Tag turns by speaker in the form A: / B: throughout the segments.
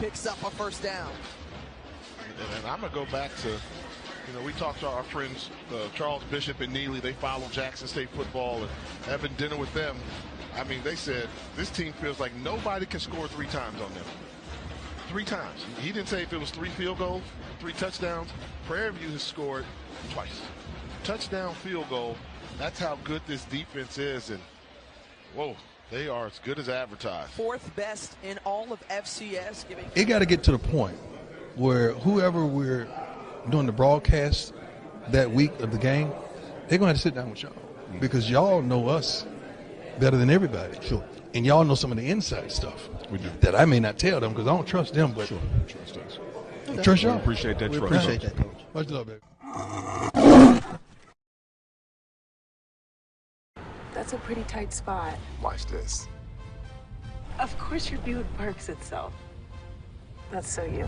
A: picks up a first down.
B: And I'm going to go back to, we talked to our friends, Charles Bishop and Neely. They follow Jackson State football and having dinner with them. I mean, they said this team feels like nobody can score 3 times on them. 3 times. He didn't say if it was 3 field goals, 3 touchdowns. Prairie View has scored twice. Touchdown, field goal. That's how good this defense is. And, whoa, they are as good as advertised.
A: 4th best in all of FCS.
C: It got to get to the point where whoever we're doing the broadcast that week of the game, they're going to have to sit down with y'all because y'all know us better than everybody.
D: Sure.
C: And y'all know some of the inside stuff
D: We do.
C: that I may not tell them because I don't trust them, but
D: Sure. Trust us.
C: I trust y'all.
D: We appreciate that
E: We
D: trust.
E: appreciate that, Coach.
C: Much love, baby.
F: That's a pretty tight spot.
G: Watch this.
F: Of course your Buick parks itself. That's so you.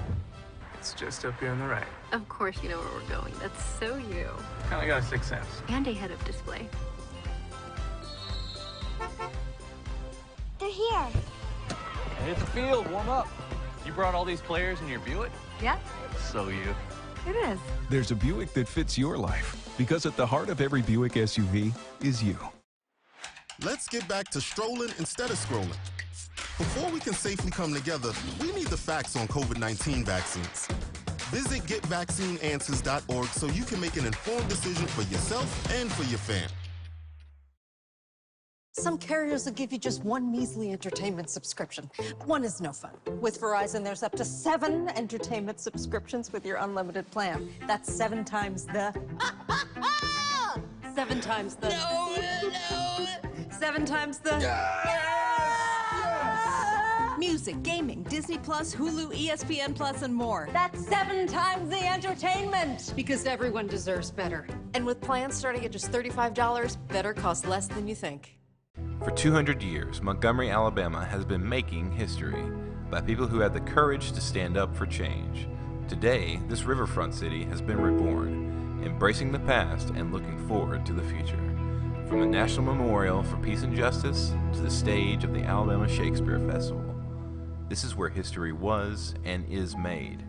H: It's just up here on the right.
I: Of course you know where we're going. That's so you.
H: Kinda got a 6th sense.
I: And a head-up display.
J: They're here.
H: Hit the field, warm up. You brought all these players in your Buick?
I: Yeah,
H: So you.
I: it is.
K: There's a Buick that fits your life because at the heart of every Buick SUV is you.
L: Let's get back to strolling instead of scrolling. Before we can safely come together, we need the facts on COVID-19 vaccines. Visit getvaccineanswers.org so you can make an informed decision for yourself and for your family.
M: Some carriers will give you just one measly entertainment subscription. One is no fun. With Verizon, there's up to 7 entertainment subscriptions with your unlimited plan. That's 7 times the... 7 times the... No! 7 times the... Music, gaming, Disney Plus, Hulu, ESPN Plus, and more. That's 7 times the entertainment! Because everyone deserves better. And with plans starting at just $35, better costs less than you think.
N: For 200 years, Montgomery, Alabama has been making history by people who had the courage to stand up for change. Today, this riverfront city has been reborn, embracing the past and looking forward to the future. From the National Memorial for Peace and Justice to the stage of the Alabama Shakespeare Festival. This is where history was and is made.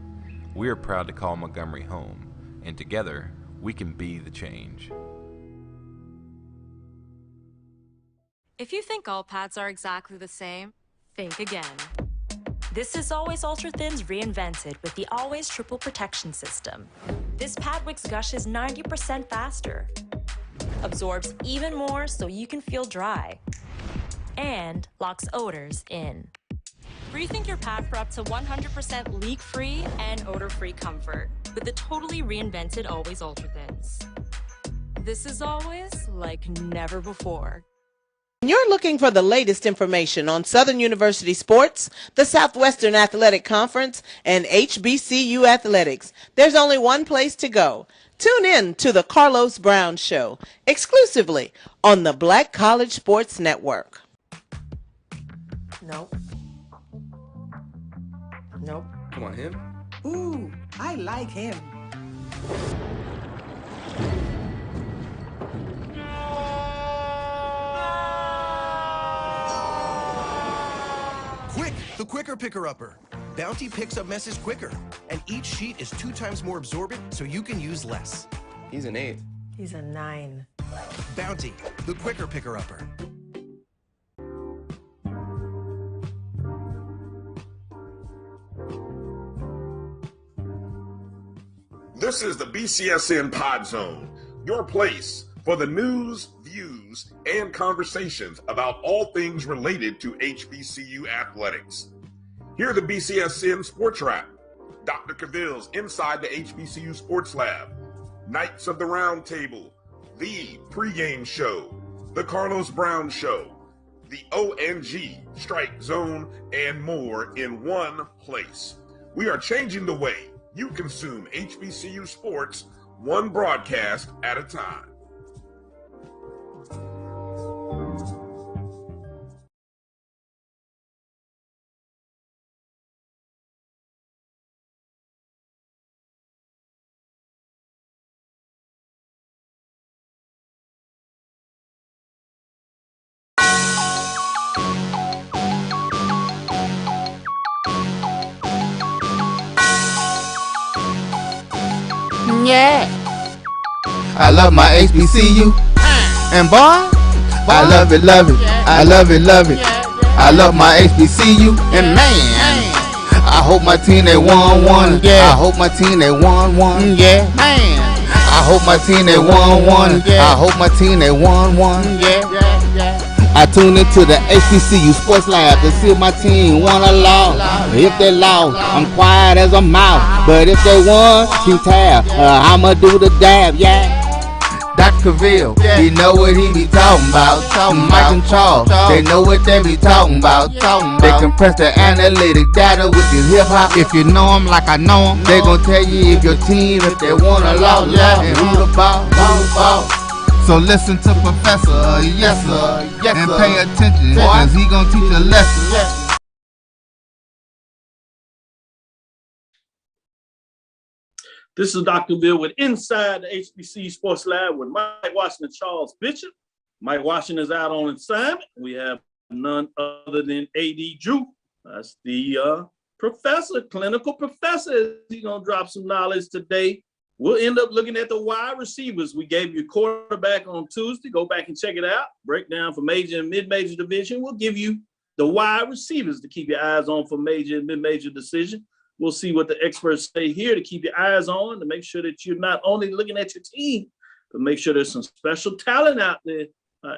N: We are proud to call Montgomery home, and together, we can be the change.
O: If you think all pads are exactly the same, think again. This is Always Ultra Thins reinvented with the Always Triple Protection System. This pad wicks gushes 90% faster, absorbs even more so you can feel dry, and locks odors in. Rethink your pad for up to 100% leak-free and odor-free comfort with the totally reinvented Always Ultra Thins. This is always like never before.
P: When you're looking for the latest information on Southern University sports, the Southwestern Athletic Conference, and HBCU athletics, there's only one place to go. Tune in to the Carlos Brown Show, exclusively on the Black College Sports Network.
A: Nope. Nope.
E: Come on, him.
A: Ooh, I like him.
Q: Quick, the quicker picker-upper. Bounty picks up messes quicker, and each sheet is 2 times more absorbent, so you can use less.
E: He's an 8.
A: He's a 9.
Q: Bounty, the quicker picker-upper.
R: This is the BCSN Pod Zone, your place for the news, views, and conversations about all things related to HBCU athletics. Here are the BCSN Sports Wrap, Dr. Cavil's Inside the HBCU Sports Lab, Knights of the Round Table, the pregame show, the Carlos Brown Show, the ONG Strike Zone, and more in one place. We are changing the way you consume HBCU sports, one broadcast at a time.
D: yeah. I love my HBCU. And boy, I love it, love it. I love it, love it. I love my HBCU. And man, I hope my team they won. Yeah. I hope my team they won. Yeah. Man, I hope my team they won. I hope my team they won. Yeah. I tune into the HBCU Sports Lab to see if my team won or lost. If they lost, I'm quiet as a mouse. But if they won, keep tab. I'ma do the dab, yeah. Dr. Cavil, he know what he be talking about. Mike and Charles, they know what they be talking about. They compress the analytic data with this hip hop. If you know them like I know them, they gon' tell you if your team, if they won or lost, and who the ball. So listen to Professor, yes sir, and pay attention, cause he gon' teach a lesson.
E: This is Dr. Bill with Inside the HBCU Sports Lab with Mike Washington and Charles Bishop. Mike Washington is out on assignment. We have none other than A.D. Drew. That's the professor, clinical professor. He's gonna drop some knowledge today. We'll end up looking at the wide receivers. We gave you quarterback on Tuesday. Go back and check it out. Breakdown for major and mid-major division. We'll give you the wide receivers to keep your eyes on for major and mid-major decision. We'll see what the experts say here to keep your eyes on, to make sure that you're not only looking at your team, but make sure there's some special talent out there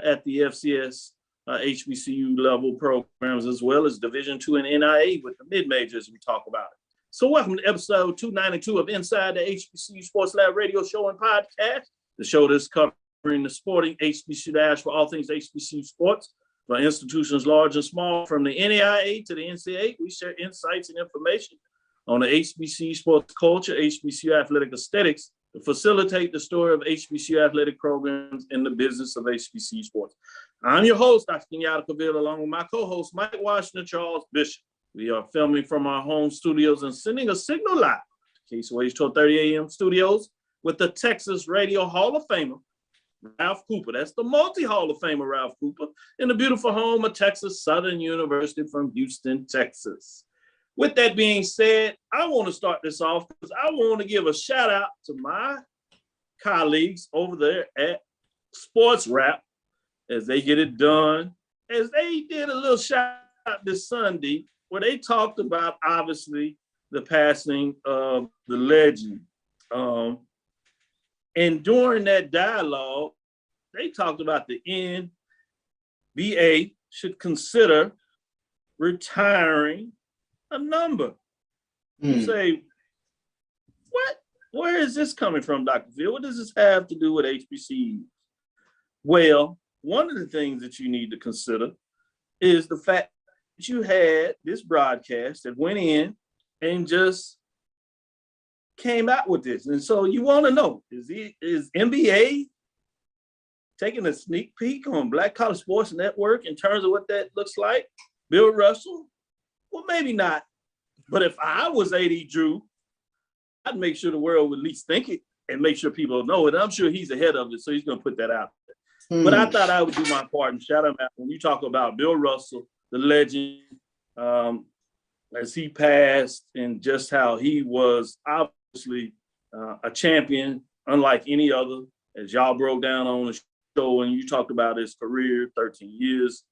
E: at the FCS HBCU level programs, as well as Division II and NIA with the mid-majors we talk about it. So welcome to episode 292 of Inside the HBCU Sports Lab radio show and podcast. The show that's covering the sporting HBCU dash for all things HBCU sports. For institutions large and small, from the NAIA to the NCAA, we share insights and information on the HBCU sports culture, HBCU athletic aesthetics, to facilitate the story of HBCU athletic programs in the business of HBCU sports. I'm your host, Dr. Kenyatta, along with my co-host, Mike Washington, Charles Bishop. We are filming from our home studios and sending a signal live to KCOH 1230 AM studios with the Texas Radio Hall of Famer, Ralph Cooper. That's the multi-Hall of Famer, Ralph Cooper, in the beautiful home of Texas Southern University from Houston, Texas. With that being said, I want to start this off because I want to give a shout out to my colleagues over there at Sports Wrap as they get it done, as they did a little shout out this Sunday where they talked about, obviously, the passing of the legend. And during that dialogue, they talked about the NBA should consider retiring a number. You say, what? Where is this coming from, Dr. Phil? What does this have to do with HBCUs? Well, one of the things that you need to consider is the fact that you had this broadcast that went in and just came out with this. And so you want to know, is NBA taking a sneak peek on Black College Sports Network in terms of what that looks like? Bill Russell? Well, maybe not. But if I was A.D. Drew, I'd make sure the world would at least think it and make sure people know it. I'm sure he's ahead of it, so he's going to put that out there. But I thought I would do my part and shout him out when you talk about Bill Russell, the legend, as he passed, and just how he was obviously a champion, unlike any other, as y'all broke down on the show and you talked about his career, 13 years.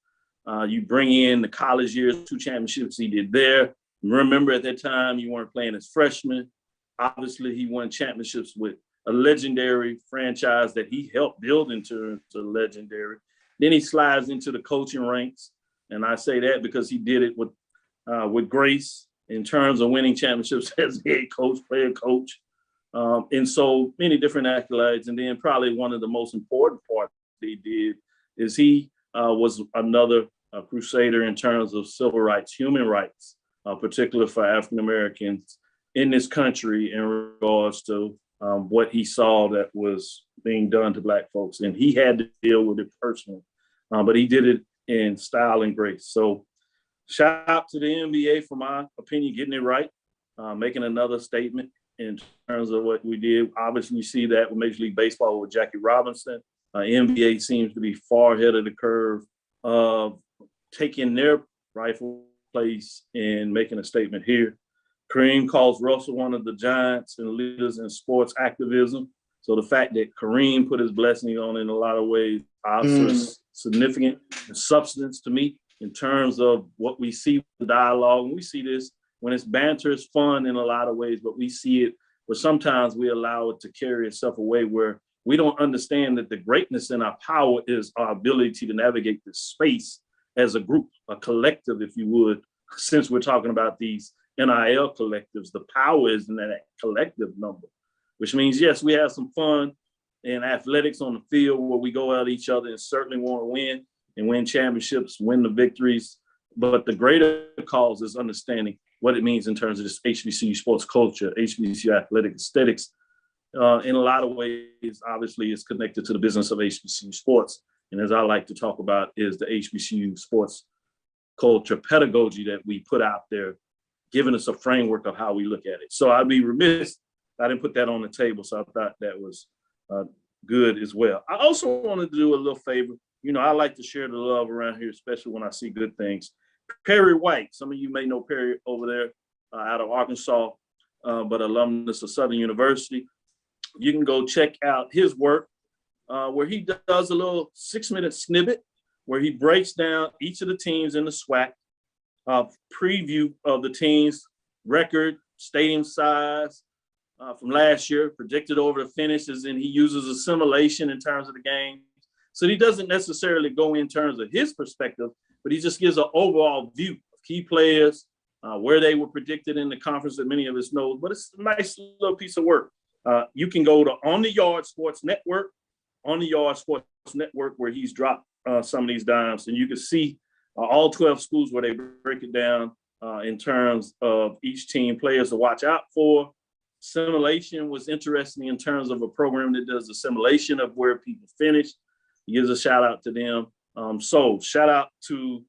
E: You bring in the college years, 2 championships he did there. Remember at that time, you weren't playing as freshman. Obviously, he won championships with a legendary franchise that he helped build into legendary. Then he slides into the coaching ranks. And I say that because he did it with grace in terms of winning championships as head coach, player coach. And so many different accolades. And then probably one of the most important parts he did is he was another crusader in terms of civil rights, human rights, particularly for African Americans in this country in regards to what he saw that was being done to Black folks. And he had to deal with it personally, but he did it in style and grace. So shout out to the NBA for my opinion, getting it right, making another statement in terms of what we did. Obviously, you see that with Major League Baseball with Jackie Robinson. NBA seems to be far ahead of the curve of taking their rightful place and making a statement here. Kareem calls Russell one of the giants and leaders in sports activism. So the fact that Kareem put his blessing on in a lot of ways also is significant and substance to me in terms of what we see the dialogue. And we see this when it's banter, it's fun in a lot of ways, but we see it where sometimes we allow it to carry itself away where we don't understand that the greatness in our power is our ability to navigate this space as a group, a collective, if you would, since we're talking about these NIL collectives, the power is in that collective number, which means, yes, we have some fun in athletics on the field where we go at each other and certainly want to win and win championships, win the victories. But the greater cause is understanding what it means in terms of this HBCU sports culture, HBCU athletic aesthetics. In a lot of ways, obviously, it's connected to the business of HBCU sports. And as I like to talk about is the HBCU sports culture pedagogy that we put out there, giving us a framework of how we look at it. So I'd be remiss if I didn't put that on the table. So I thought that was good as well. I also wanted to do a little favor. You know, I like to share the love around here, especially when I see good things. Perry White, some of you may know Perry over there out of Arkansas, but alumnus of Southern University. You can go check out his work where he does a little 6-minute snippet where he breaks down each of the teams in the SWAC, preview of the team's record, stadium size from last year, predicted over the finishes, and he uses a simulation in terms of the game. So he doesn't necessarily go in terms of his perspective, but he just gives an overall view of key players, where they were predicted in the conference that many of us know. But it's a nice little piece of work. You can go to On the Yard Sports Network, where he's dropped some of these dimes, and you can see all 12 schools where they break it down in terms of each team, players to watch out for. Simulation was interesting in terms of a program that does a simulation of where people finish. He gives a shout out to them. So shout out to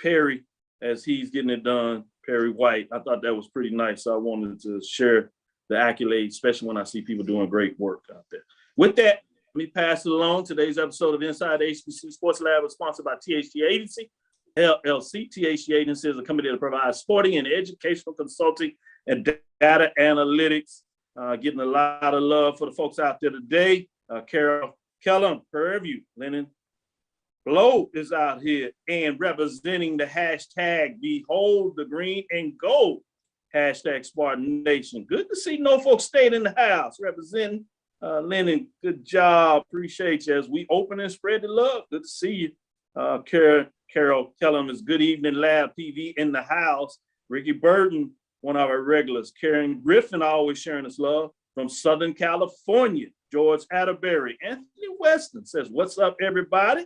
E: Perry as he's getting it done, Perry White. I thought that was pretty nice. So I wanted to share the accolades, especially when I see people doing great work out there. With that, let me pass it along. Today's episode of Inside the HBCU Sports Lab is sponsored by THG Agency, LLC. THG Agency is a company that provides sporting and educational consulting and data analytics. Getting a lot of love for the folks out there today. Carol Kellum, Prairie View, Lennon Blow is out here and representing the hashtag Behold the Green and Gold, hashtag Spartan Nation. Good to see Norfolk State in the house representing Lennon. Good job. Appreciate you as we open and spread the love. Good to see you. Carol Kellum is Good Evening Lab TV in the house. Ricky Burton, one of our regulars. Karen Griffin always sharing us love from Southern California. George Atterbury. Anthony Weston says, what's up, everybody?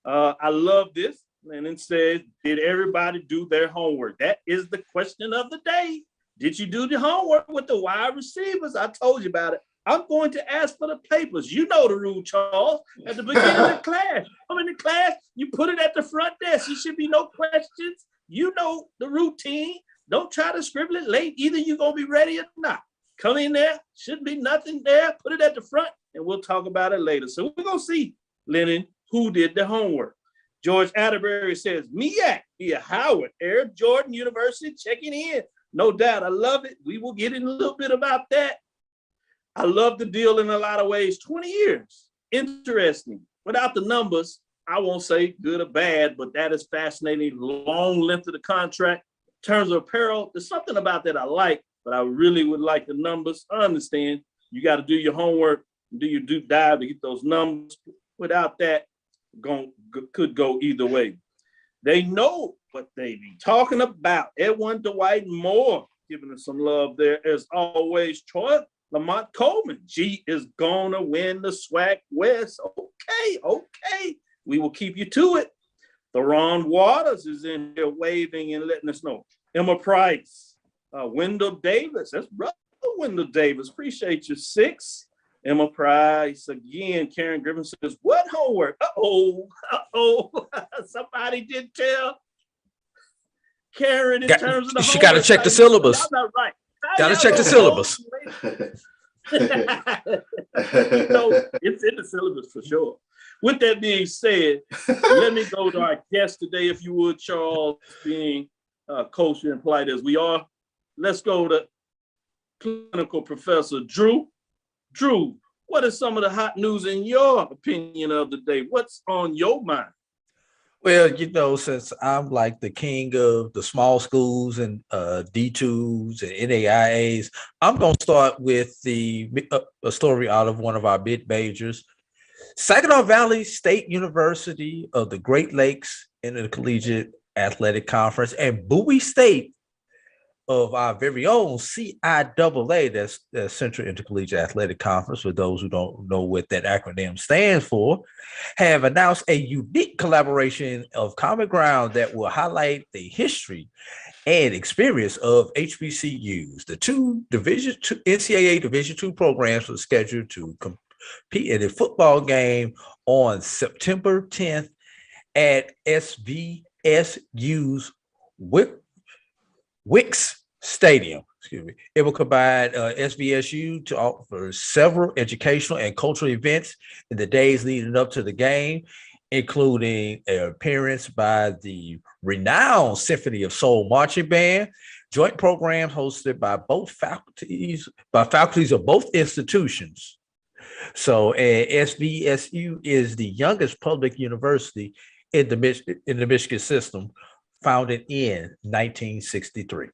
E: I love this. And it says, did everybody do their homework? That is the question of the day. Did you do the homework with the wide receivers? I told you about it. I'm going to ask for the papers. You know the rule, Charles. At the beginning of the class, I'm in the class, you put it at the front desk. There should be no questions. You know the routine. Don't try to scribble it late. Either you're going to be ready or not. Come in there, shouldn't be nothing there. Put it at the front, and we'll talk about it later. So we're going to see, Lennon, who did the homework. George Atterbury says, MEAC via Howard, Air Jordan University checking in. No doubt, I love it. We will get in a little bit about that. I love the deal in a lot of ways. 20 years, interesting. Without the numbers, I won't say good or bad, but that is fascinating. Long length of the contract. In terms of apparel, there's something about that I like. But I really would like the numbers. I understand you got to do your homework, do your deep dive to get those numbers. Without that, could go either way. They know what they be talking about. Edwin Dwight Moore giving us some love there. As always, Troy Lamont Coleman. G is going to win the SWAC West. Okay. We will keep you to it. Theron Waters is in here waving and letting us know. Emma Price. Wendell Davis, that's brother Wendell Davis. Appreciate you, 6. Emma Price again. Karen Griffin says, "What homework? Somebody did tell Karen in terms of the
G: she got to check the syllabus.
E: Y'all not right.
G: Got to check the syllabus.
E: It's in the syllabus for sure. With that being said, let me go to our guest today, if you would, Charles, being kosher and polite as we are, let's go to clinical professor Drew. Drew, what is some of the hot news in your opinion of the day? What's on your mind?
G: Well, since I'm like the king of the small schools and D2s and NAIAs, I'm going to start with a story out of one of our mid majors. Saginaw Valley State University of the Great Lakes Intercollegiate Athletic Conference and Bowie State of our very own CIAA, that's Central Intercollegiate Athletic Conference, for those who don't know what that acronym stands for, have announced a unique collaboration of common ground that will highlight the history and experience of HBCUs. The two NCAA Division II programs were scheduled to compete in a football game on September 10th at SVSU's Wicks Stadium. It will combine SVSU to offer several educational and cultural events in the days leading up to the game, including an appearance by the renowned Symphony of Soul Marching Band, joint programs hosted by faculties of both institutions. So SVSU is the youngest public university in the Michigan system, founded in 1963.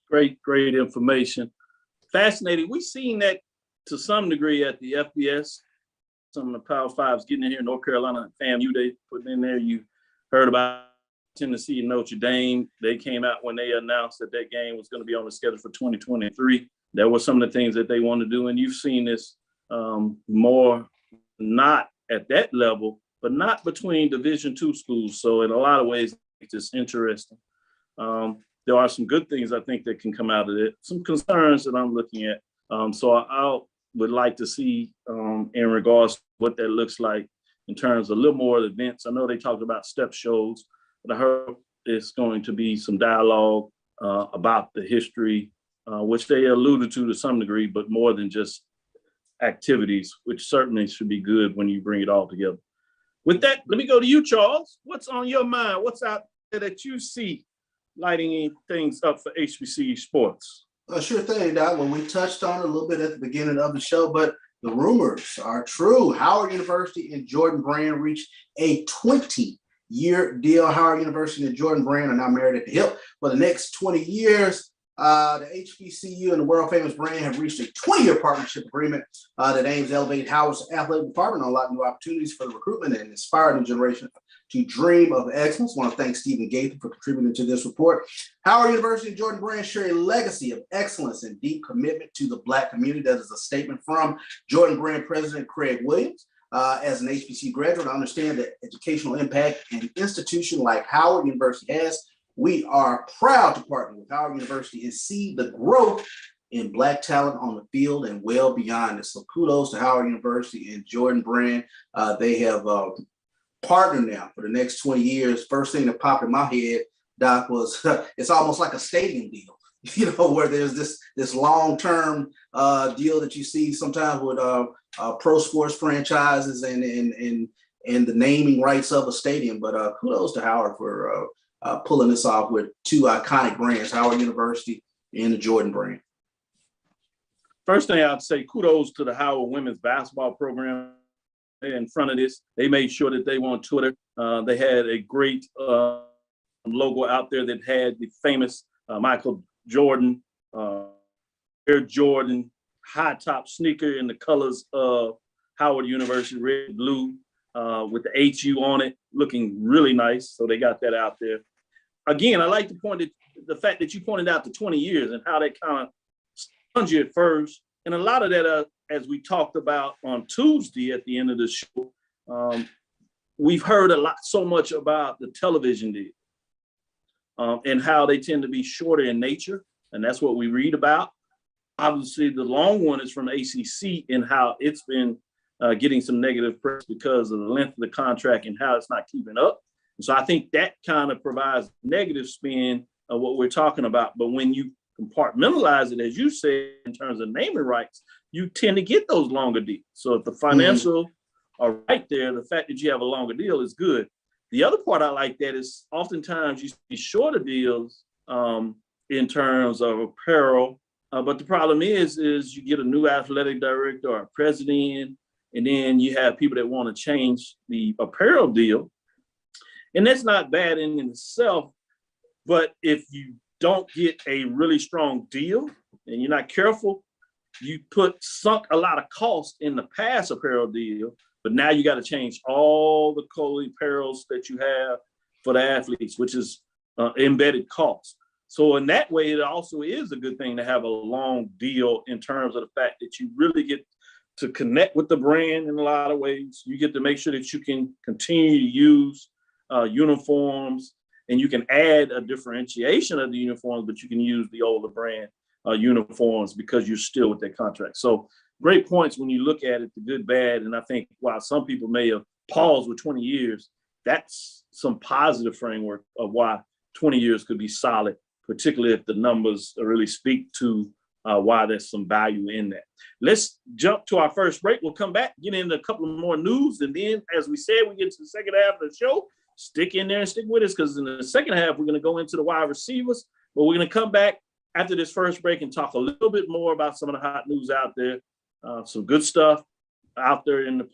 E: Great information. Fascinating. We've seen that to some degree at the FBS. Some of the Power Fives getting in here, North Carolina, FAMU, they putting in there. You heard about Tennessee and Notre Dame. They came out when they announced that game was going to be on the schedule for 2023. That was some of the things that they want to do. And you've seen this more, not at that level, but not between Division II schools. So in a lot of ways, it's just interesting. There are some good things I think that can come out of it. Some concerns that I'm looking at. So I would like to see in regards to what that looks like in terms of a little more events. I know they talked about step shows, but I heard it's going to be some dialogue about the history, which they alluded to some degree, but more than just activities, which certainly should be good when you bring it all together. With that, let me go to you, Charles. What's on your mind? What's out there that you see lighting things up for HBCU sports?
D: Sure thing, Doc. Well, we touched on it a little bit at the beginning of the show, but the rumors are true. Howard University and Jordan Brand reached a 20-year deal. Howard University and Jordan Brand are now married at the hip. For the next 20 years, the HBCU and the world-famous Brand have reached a 20-year partnership agreement that aims to elevate Howard's athletic department and unlock new opportunities for the recruitment and inspire a new generation to dream of excellence. I want to thank Stephen Gaither for contributing to this report. Howard University and Jordan Brand share a legacy of excellence and deep commitment to the Black community. That is a statement from Jordan Brand President Craig Williams. As an HBCU graduate, I understand the educational impact an institution like Howard University has. We are proud to partner with Howard University and see the growth in Black talent on the field and well beyond it. So kudos to Howard University and Jordan Brand. They have partnered now for the next 20 years. First thing that popped in my head, Doc, was it's almost like a stadium deal, where there's this long-term deal that you see sometimes with pro sports franchises and the naming rights of a stadium. But kudos to Howard for pulling this off with two iconic brands, Howard University and the Jordan Brand.
E: First thing I'd say, kudos to the Howard women's basketball program. In front of this, they made sure that they were on Twitter. They had a great logo out there that had the famous Michael Jordan, Air Jordan high top sneaker in the colors of Howard University, red, blue, with the HU on it, looking really nice. So they got that out there. Again, I like to point at the fact that you pointed out the 20 years and how that kind of stunned you at first. And a lot of that, as we talked about on Tuesday at the end of the show, we've heard so much about the television deal and how they tend to be shorter in nature. And that's what we read about. Obviously, the long one is from ACC and how it's been getting some negative press because of the length of the contract and how it's not keeping up. And so I think that kind of provides negative spin of what we're talking about. But when you compartmentalize it, as you said, in terms of naming rights, you tend to get those longer deals. So if the financial are right there, the fact that you have a longer deal is good. The other part I like that is oftentimes you see shorter deals in terms of apparel. But the problem is you get a new athletic director or a president, and then you have people that want to change the apparel deal. And that's not bad in itself. But if you don't get a really strong deal and you're not careful, you sunk a lot of cost in the past apparel deal, but now you got to change all the clothing apparels that you have for the athletes, which is embedded cost. So in that way, it also is a good thing to have a long deal in terms of the fact that you really get to connect with the brand in a lot of ways. You get to make sure that you can continue to use uniforms, and you can add a differentiation of the uniforms, but you can use the older brand uniforms because you're still with that contract. So great points when you look at it, the good, bad. And I think while some people may have paused with 20 years, that's some positive framework of why 20 years could be solid, particularly if the numbers really speak to why there's some value in that. Let's jump to our first break. We'll come back, get into a couple of more news. And then, as we said, we get to the second half of the show. Stick in there and stick with us, because in the second half, we're going to go into the wide receivers. But we're going to come back after this first break and talk a little bit more about some of the hot news out there. Some good stuff out there in the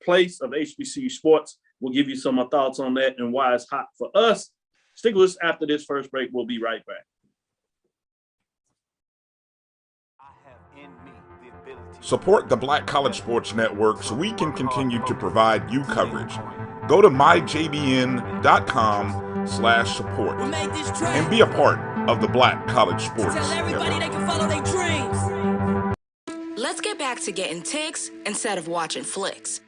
E: place of HBCU Sports. We'll give you some thoughts on that and why it's hot for us. Stick with us after this first break. We'll be right back.
R: Support the Black College Sports Network so we can continue to provide you coverage. Go to myjbn.com/support and be a part of the Black College Sports Network.
O: Let's get back to getting ticks instead of watching flicks.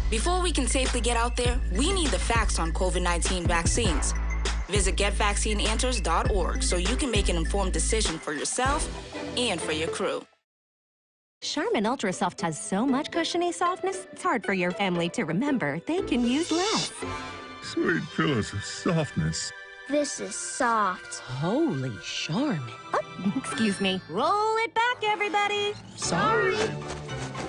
O: Before we can safely get out there, we need the facts on COVID-19 vaccines. Visit getvaccineanswers.org so you can make an informed decision for yourself and for your crew.
S: Charmin Ultra Soft has so much cushiony softness, it's hard for your family to remember they can use less.
T: Sweet pillows of softness.
J: This is soft.
S: Holy Charmin. Oh, excuse me. Roll it back, everybody. Sorry.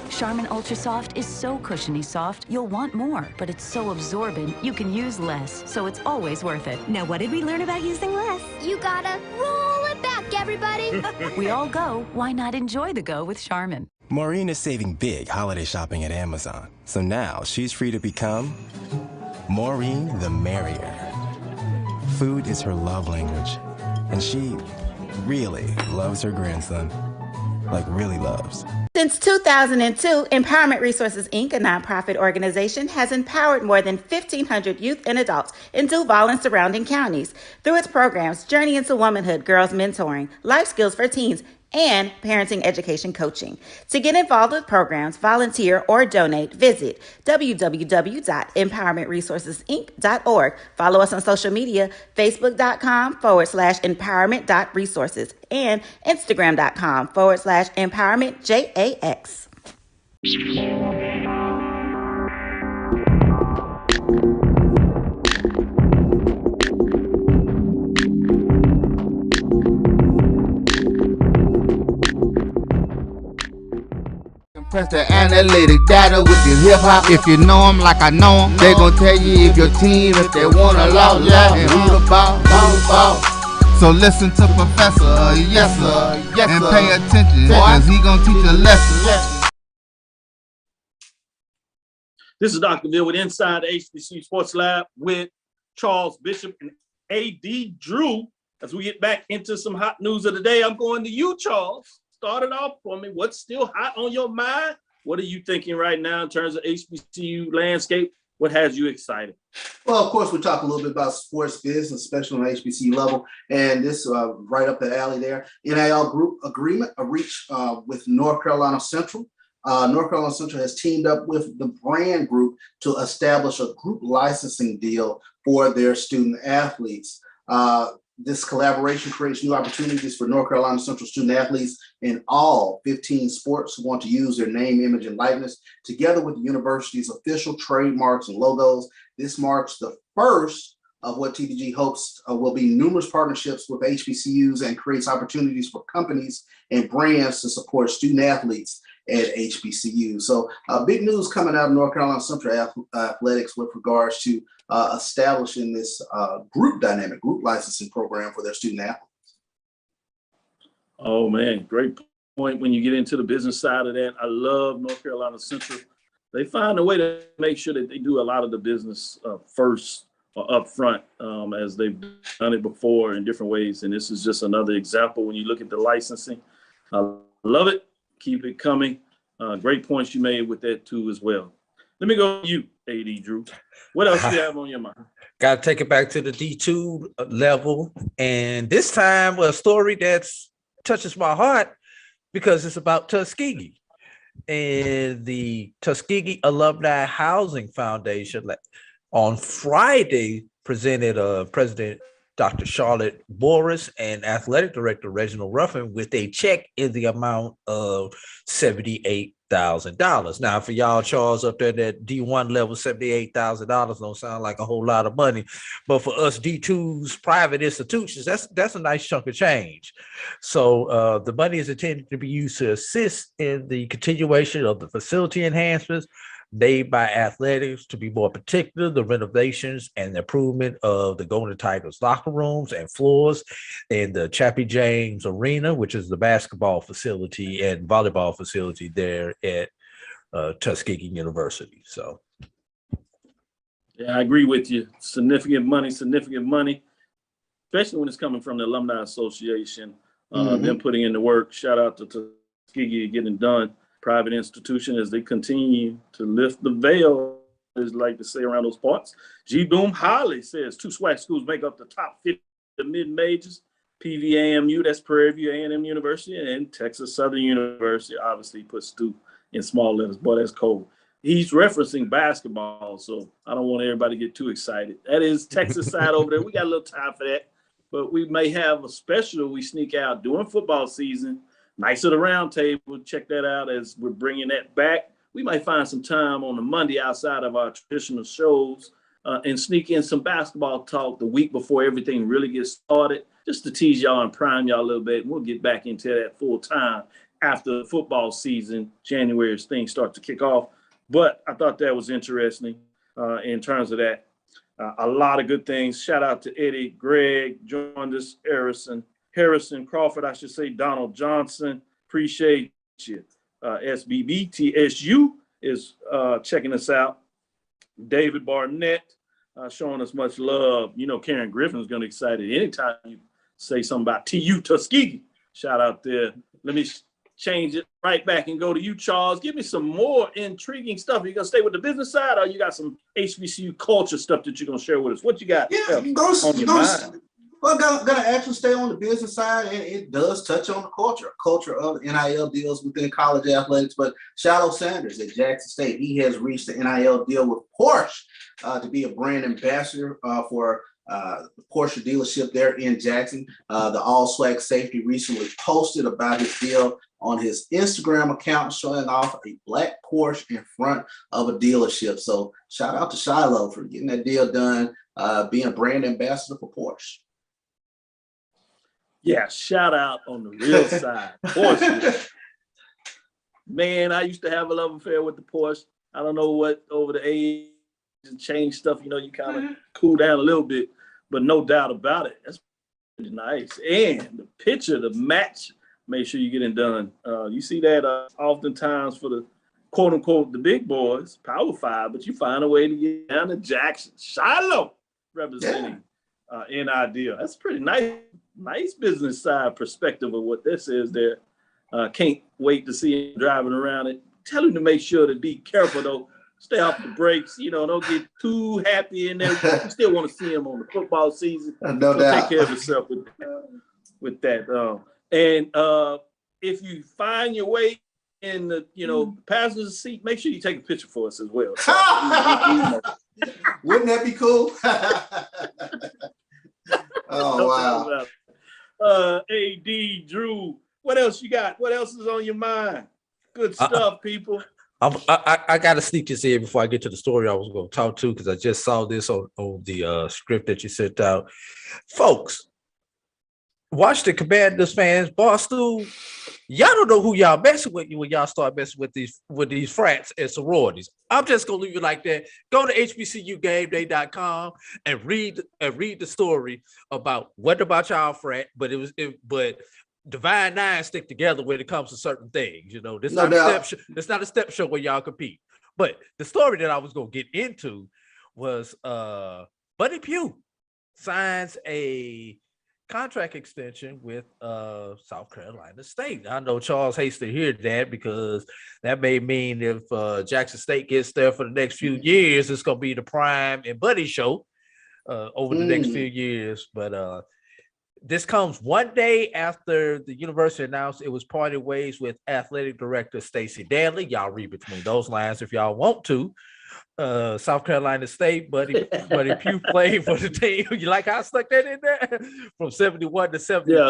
U: Charmin Ultra Soft is so cushiony soft, you'll want more, but it's so absorbent, you can use less, so it's always worth it.
S: Now, what did we learn about using less?
J: You gotta roll it back, everybody.
U: We all go, why not enjoy the go with Charmin?
V: Maureen is saving big holiday shopping at Amazon, so now she's free to become Maureen the Merrier. Food is her love language, and she really loves her grandson. Like, really loves.
W: Since 2002, Empowerment Resources, Inc., a nonprofit organization, has empowered more than 1,500 youth and adults in Duval and surrounding counties through its programs Journey into Womanhood, Girls Mentoring, Life Skills for Teens, and Parenting Education Coaching. To get involved with programs, volunteer, or donate, visit www.empowermentresourcesinc.org. Follow us on social media, facebook.com/empowerment.resources and instagram.com/empowermentJAX.
D: Press the analytic data with your hip hop. If you know them like I know them, they gon' tell you if your team, if they wanna loud, and who the ball. So listen to Professor, yes sir, and pay attention, cause he gon' teach a lesson.
E: This is Dr. Bill with Inside the HBCU Sports Lab with Charles Bishop and A.D. Drew. As we get back into some hot news of the day, I'm going to you, Charles. Start it off for me. What's still hot on your mind? What are you thinking right now in terms of HBCU landscape? What has you excited?
X: Well, of course, we talk a little bit about sports business, especially on the HBCU level, and this right up the alley there. NIL group agreement reached with North Carolina Central. North Carolina Central has teamed up with the Brand Group to establish a group licensing deal for their student athletes. This collaboration creates new opportunities for North Carolina Central student athletes in all 15 sports who want to use their name, image, and likeness, together with the university's official trademarks and logos. This marks the first of what TDG hopes will be numerous partnerships with HBCUs and creates opportunities for companies and brands to support student athletes at HBCU. So big news coming out of North Carolina Central Athletics with regards to establishing this group licensing program for their student athletes.
E: Oh man, great point when you get into the business side of that. I love North Carolina Central. They find a way to make sure that they do a lot of the business first or up front, as they've done it before in different ways. And this is just another example when you look at the licensing. I love it. Keep it coming. Great points you made with that too as well. Let me go to you, AD Drew. What else do you have on your mind?
G: Got to take it back to the D2 level. And this time a story that touches my heart because it's about Tuskegee. And the Tuskegee Alumni Housing Foundation on Friday presented President Dr. Charlotte Morris and Athletic Director Reginald Ruffin with a check in the amount of $78,000. Now, for y'all, Charles, up there at D1 level, $78,000 don't sound like a whole lot of money, but for us D2s, private institutions, that's a nice chunk of change. So the money is intended to be used to assist in the continuation of the facility enhancements made by athletics to be more particular, the renovations and the improvement of the Golden Tigers locker rooms and floors in the Chappie James Arena, which is the basketball facility and volleyball facility there at Tuskegee University. So,
E: yeah, I agree with you. Significant money, especially when it's coming from the Alumni Association. Them putting in the work. Shout out to Tuskegee getting done. Private institution as they continue to lift the veil, as like to say around those parts. G. Boom Holly says 2 SWAC schools make up the top 50 mid-majors. PVAMU, that's Prairie View A&M University, and Texas Southern University obviously puts 2 in small letters. Boy, that's cold. He's referencing basketball, so I don't want everybody to get too excited. That is Texas side over there. We got a little time for that, but we may have a special we sneak out during football season. Nights of the Round Table, check that out as we're bringing that back. We might find some time on the Monday outside of our traditional shows and sneak in some basketball talk the week before everything really gets started, just to tease y'all and prime y'all a little bit. And we'll get back into that full time after the football season, January, as things start to kick off. But I thought that was interesting in terms of that. A lot of good things. Shout out to Eddie, Greg, joined us, Harrison Crawford, I should say, Donald Johnson, appreciate you. SBBTSU is checking us out. David Barnett showing us much love. You know, Karen Griffin's going to be excited anytime you say something about TU Tuskegee. Shout out there. Let me change it right back and go to you, Charles. Give me some more intriguing stuff. Are you going to stay with the business side, or you got some HBCU culture stuff that you're going to share with us? What you got on your mind?
X: Well, I'm gonna actually stay on the business side, and it does touch on the culture of NIL deals within college athletics. But Shiloh Sanders at Jackson State, he has reached the NIL deal with Porsche to be a brand ambassador for the Porsche dealership there in Jackson. The All Swag Safety recently posted about his deal on his Instagram account, showing off a black Porsche in front of a dealership. So shout out to Shiloh for getting that deal done, being a brand ambassador for Porsche.
E: Yeah, shout out on the real side. Porsche. Man, I used to have a love affair with the Porsche. I don't know what over the age and change stuff, you know, you kind of cool down a little bit, but no doubt about it. That's pretty nice. And the picture, the match, make sure you get it done. You see that oftentimes for the quote unquote, the big boys, Power 5, but you find a way to get down to Jackson. Shiloh representing NIL. That's pretty nice. Nice business side perspective of what this is there. Can't wait to see him driving around it. Tell him to make sure to be careful, though. Stay off the brakes. You know, don't get too happy in there. You still want to see him on the football season.
X: No doubt.
E: Take care of yourself with that. And if you find your way in the, passenger seat, make sure you take a picture for us as well.
X: Wouldn't that be cool? Oh, wow.
E: AD Drew, what else you got? What else is on your mind? Good stuff, people.
G: I got to sneak this in before I get to the story I was going to talk to, because I just saw this on the script that you sent out. Folks, Washington Commanders fans, Barstool, y'all don't know who y'all messing with when y'all start messing with these frats and sororities. I'm just gonna leave it like that. Go to HBCUGameDay.com and read the story about what about y'all frat, but but Divine Nine stick together when it comes to certain things. You know, this not a step show where y'all compete. But the story that I was gonna get into was Buddy Pugh signs a contract extension with South Carolina State. I know Charles hates to hear that because that may mean if Jackson State gets there for the next few years, it's going to be the Prime and Buddy show over the next few years. But this comes one day after the university announced it was parting ways with athletic director Stacey Danley. Y'all read between those lines if y'all want to. South Carolina State, Buddy Pugh played for the team. You like how I stuck that in there? From 71 to 74. Yeah,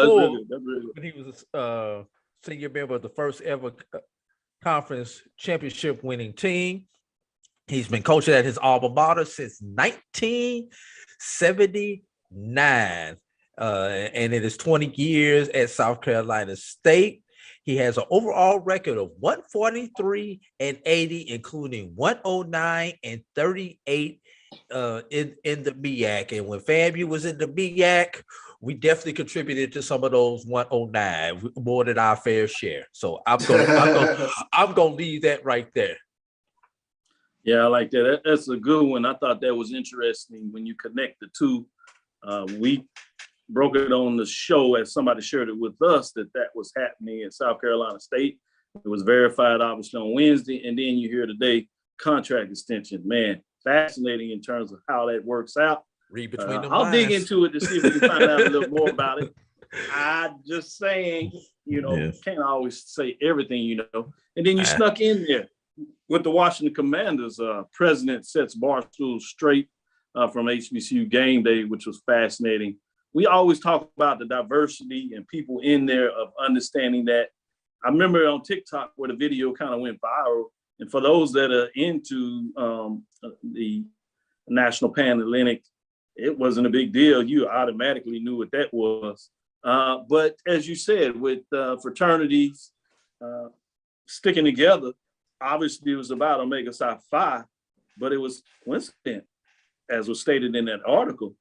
G: that's really good. When he was a senior member of the first ever conference championship winning team. He's been coaching at his alma mater since 1979. And it is 20 years at South Carolina State. He has an overall record of 143 and 80, including 109 and 38 in the MEAC. And when FAMU was in the MEAC, we definitely contributed to some of those 109, more than our fair share. So I'm gonna leave that right there.
E: Yeah, I like that. That's a good one. I thought that was interesting when you connect the two. We broke it on the show as somebody shared it with us that was happening at South Carolina State. It was verified obviously on Wednesday, and then you hear today contract extension. Man, fascinating in terms of how that works out.
G: Read between them
E: I'll
G: lines.
E: dig into it to see if we can find out a little more about it. I'm just saying, can't always say everything, And then you snuck in there with the Washington Commanders. President sets Barstool straight from HBCU Game Day, which was fascinating. We always talk about the diversity and people in there of understanding that. I remember on TikTok where the video kind of went viral. And for those that are into the National Pan-Atlantic, it wasn't a big deal. You automatically knew what that was. But as you said, with fraternities sticking together, obviously it was about Omega Psi Phi, but it was coincident, as was stated in that article,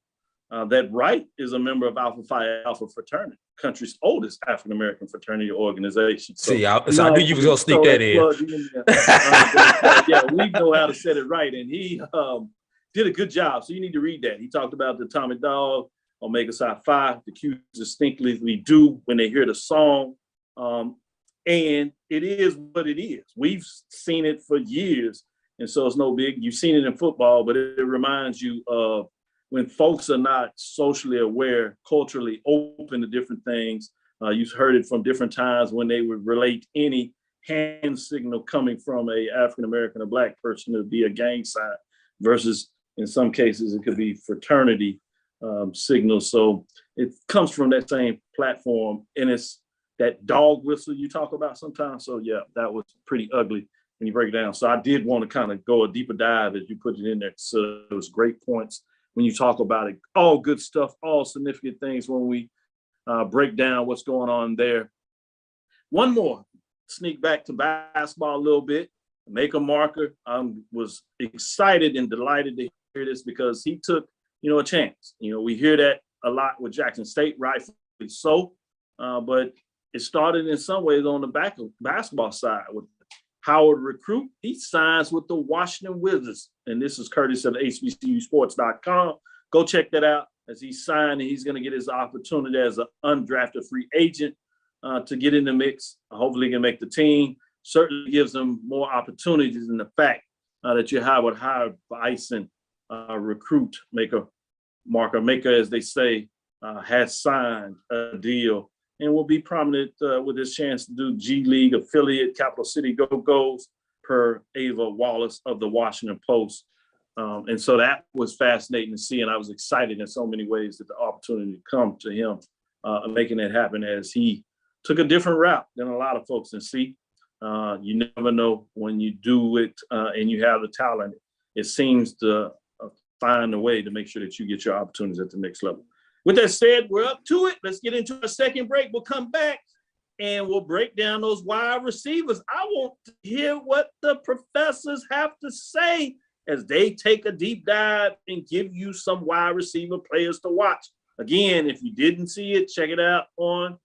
E: that Wright is a member of Alpha Phi Alpha fraternity, country's oldest African-American fraternity organization. So,
G: I knew you was going to sneak that in.
E: Yeah, we know how to set it right. And he did a good job. So you need to read that. He talked about the Atomic Dog, Omega Psi Phi, the cues distinctly do when they hear the song. And it is what it is. We've seen it for years. And so it's no big. You've seen it in football, but it reminds you of when folks are not socially aware, culturally open to different things. You've heard it from different times when they would relate any hand signal coming from a African-American or Black person to be a gang sign versus in some cases it could be fraternity signals. So it comes from that same platform, and it's that dog whistle you talk about sometimes. So yeah, that was pretty ugly when you break it down. So I did want to kind of go a deeper dive as you put it in there. So it was great points when you talk about it. All good stuff, all significant things when we break down what's going on there. One more, sneak back to basketball a little bit, make a marker. I was excited and delighted to hear this because he took, a chance. We hear that a lot with Jackson State, rightfully so, but it started in some ways on the back of basketball side with Howard recruit. He signs with the Washington Wizards, and this is courtesy of HBCUsports.com. Go check that out as he signed, and he's going to get his opportunity as an undrafted free agent to get in the mix. Hopefully he can make the team. Certainly gives him more opportunities in the fact that you have with Howard Bison recruit, marker maker, as they say, has signed a deal and will be prominent with his chance to do G League affiliate Capital City Go-Go's per Ava Wallace of the Washington Post. And so that was fascinating to see. And I was excited in so many ways that the opportunity to come to him making it happen as he took a different route than a lot of folks in see. You never know when you do it and you have the talent. It seems to find a way to make sure that you get your opportunities at the next level. With that said, we're up to it. Let's get into a second break. We'll come back and we'll break down those wide receivers. I want to hear what the professors have to say as they take a deep dive and give you some wide receiver players to watch. Again, if you didn't see it, check it out on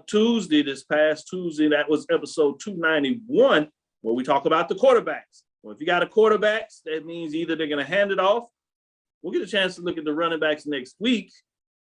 E: Tuesday, this past Tuesday. That was episode 291, where we talk about the quarterbacks. Well, if you got a quarterbacks, that means either they're going to hand it off. We'll get a chance to look at the running backs next week.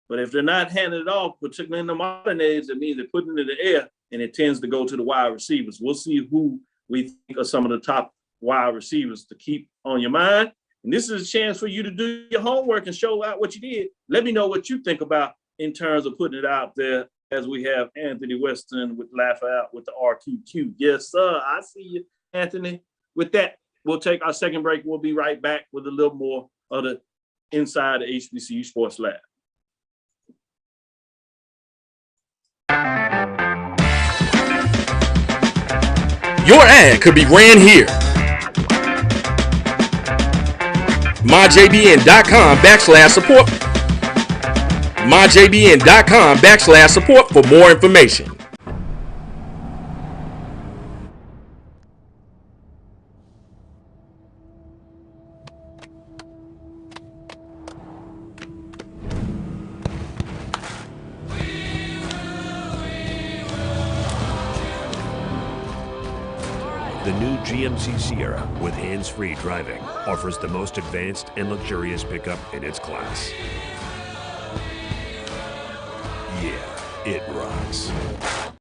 E: But if they're not handing it off, particularly in the modern age, that means they're putting it in the air, and it tends to go to the wide receivers. We'll see who we think are some of the top wide receivers to keep on your mind. And this is a chance for you to do your homework and show out what you did. Let me know what you think about in terms of putting it out there, as we have Anthony Weston with Laugh Out with the RQQ. Yes, sir. I see you, Anthony. With that, we'll take our second break. We'll be right back with a little more of the Inside the HBCU Sports Lab.
B: Your ad could be ran here. MyJBN.com/support. MyJBN.com/support for more information.
C: The new GMC Sierra with hands-free driving offers the most advanced and luxurious pickup in its class. Yeah, it rocks.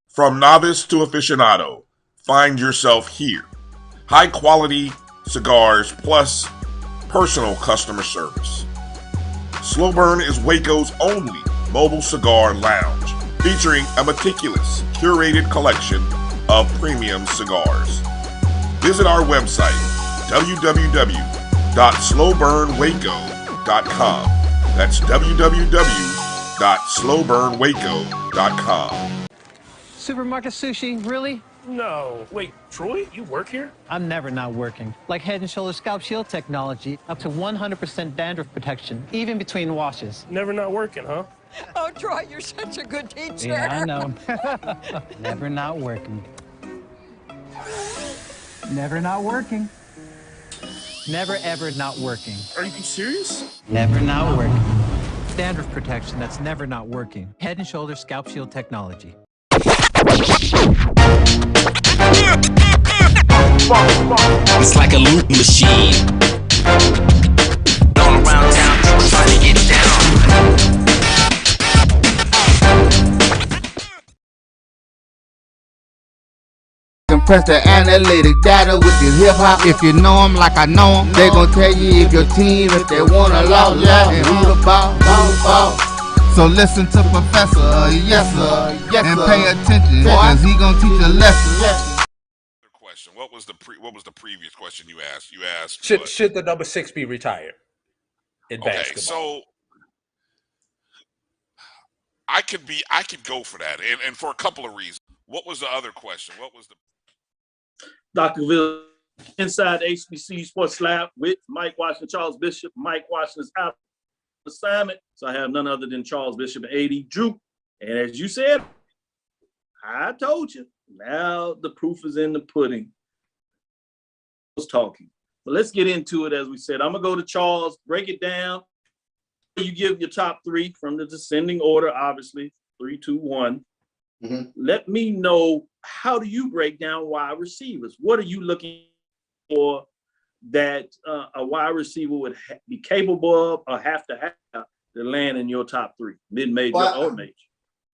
R: From novice to aficionado, find yourself here. High quality cigars plus personal customer service. Slow Burn is Waco's only mobile cigar lounge, featuring a meticulous, curated collection of premium cigars. Visit our website, www.slowburnwaco.com. That's www.slowburnwaco.com.
F: Supermarket sushi, really?
H: No. Wait, Troy, you work here?
F: I'm never not working. Like Head & Shoulders Scalp Shield technology, up to 100% dandruff protection, even between washes.
H: Never not working, huh?
Y: Oh, Troy, you're such a good teacher.
F: Yeah, I know. Never not working. Never not working. Never ever not working.
H: Are you serious?
F: Never not working. Dandruff protection that's never not working. Head & Shoulders Scalp Shield technology.
Z: It's like a loop machine. All around town, people trying to get down.
D: Compress the analytic data with your hip hop. If you know them like I know them, they gon' tell you if your team, if they wanna lose, yeah, and who the ball. So listen to Professor, yes sir, and pay attention, cause he gon' teach a lesson.
R: Question: What was the previous question you asked? You asked
G: should the number 6 be retired in basketball?
R: So I could go for that, and for a couple of reasons. What was the other question? What was the
E: Dr. Cavil, Inside HBCU Sports Lab with Mike Washington, Charles Bishop. Mike Washington is out of assignment, so I have none other than Charles Bishop and A.D. Drew. And as you said, I told you, now the proof is in the pudding. I was talking. But let's get into it. As we said, I'm going to go to Charles, break it down. You give your top 3 from the descending order, obviously, 3, 2, 1. Mm-hmm. Let me know, how do you break down wide receivers? What are you looking for that a wide receiver would be capable of or have to have to land in your top 3, mid-major or major?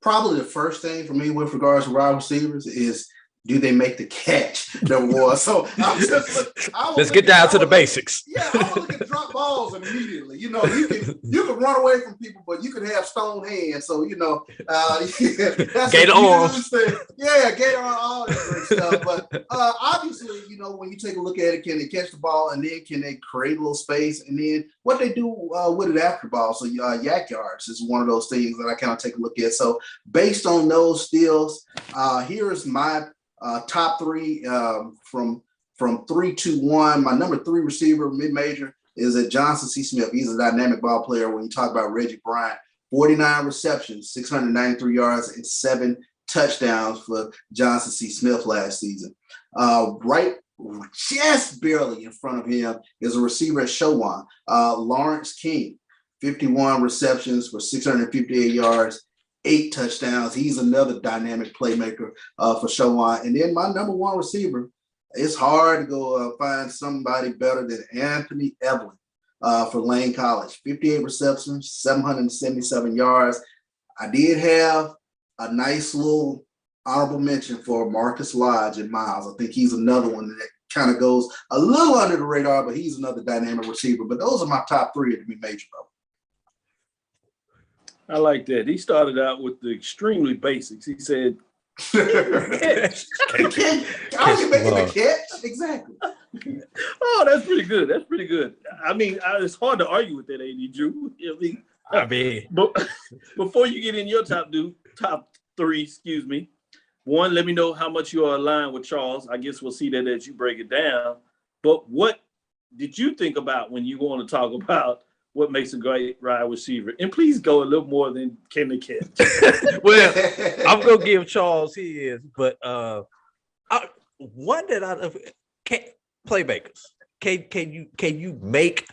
X: Probably the first thing for me with regards to wide receivers is, do they make the catch? Number one. So
G: let's get down to the basics.
X: Yeah, I want to look at drop balls immediately. You know, you can run away from people, but you can have stone hands. So that's
G: Gator arms.
X: Yeah, Gator arms, all that great stuff. But obviously, when you take a look at it, can they catch the ball, and then can they create a little space, and then what they do with it after the ball? So yak yards is one of those things that I kind of take a look at. So based on those skills, here's my top 3 from 3 to 1. My number 3 receiver, mid-major, is at Johnson C. Smith. He's a dynamic ball player. When you talk about Reggie Bryant, 49 receptions, 693 yards, and 7 touchdowns for Johnson C. Smith last season. Right, just barely in front of him is a receiver at Showan, Lawrence King, 51 receptions for 658 yards, 8 touchdowns. He's another dynamic playmaker for Showan. And then my number one receiver, it's hard to go find somebody better than Anthony Evelyn for Lane College. 58 receptions, 777 yards. I did have a nice little honorable mention for Marcus Lodge and Miles. I think he's another one that kind of goes a little under the radar, but he's another dynamic receiver. But those are my top 3 at the mid-major level.
E: I like that. He started out with the extremely basics. He said, catch.
X: I can make it a catch. Exactly.
E: Oh, that's pretty good. That's pretty good. I mean, it's hard to argue with that, AD Drew. I mean, but before you get in your top 3, excuse me. One, let me know how much you are aligned with Charles. I guess we'll see that as you break it down. But what did you think about when you want to talk about what makes a great wide receiver? And please go a little more than can they catch.
G: Well, I'm gonna give Charles his, but one that playmakers. Can you make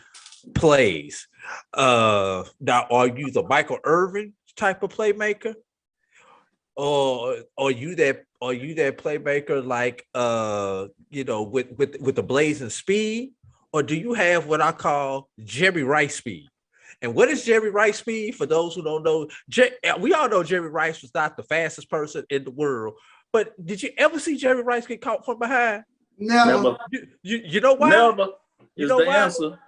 G: plays? Now, are you the Michael Irvin type of playmaker? Or are you that playmaker like with the blazing speed? Or do you have what I call Jerry Rice speed? And what is Jerry Rice speed? For those who don't know, we all know Jerry Rice was not the fastest person in the world. But did you ever see Jerry Rice get caught from behind?
X: Never.
G: You know why?
E: Never.
G: You know why?
E: Answer.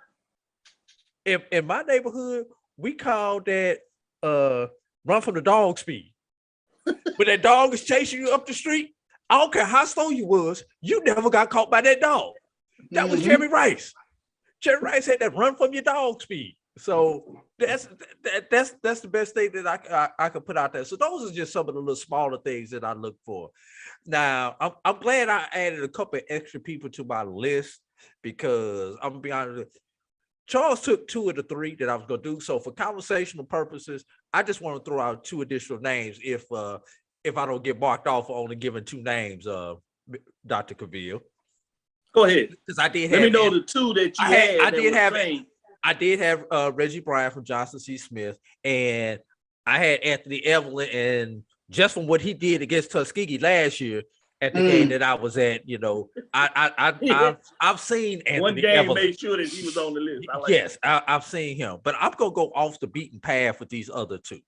G: In my neighborhood, we call that run from the dog speed. When that dog is chasing you up the street, I don't care how slow you was, you never got caught by that dog. That was Jerry Rice. Jerry Rice had that run from your dog speed. So that's the best thing that I could put out there. So those are just some of the little smaller things that I look for. Now, I'm glad I added a couple of extra people to my list because I'm gonna be honest. Charles took 2 of the 3 that I was going to do. So for conversational purposes, I just want to throw out 2 additional names if I don't get marked off for only giving 2 names, Dr. Cavil.
E: Go ahead.
G: Because I did
E: Let me know the 2 that you had.
G: I did have Reggie Bryant from Johnson C. Smith, and I had Anthony Evelyn, and just from what he did against Tuskegee last year, at the game that I was at, I've seen Anthony
E: one game
G: Evelyn.
E: made sure that he was on the list.
G: Yes, I've seen him, but I'm gonna go off the beaten path with these other 2.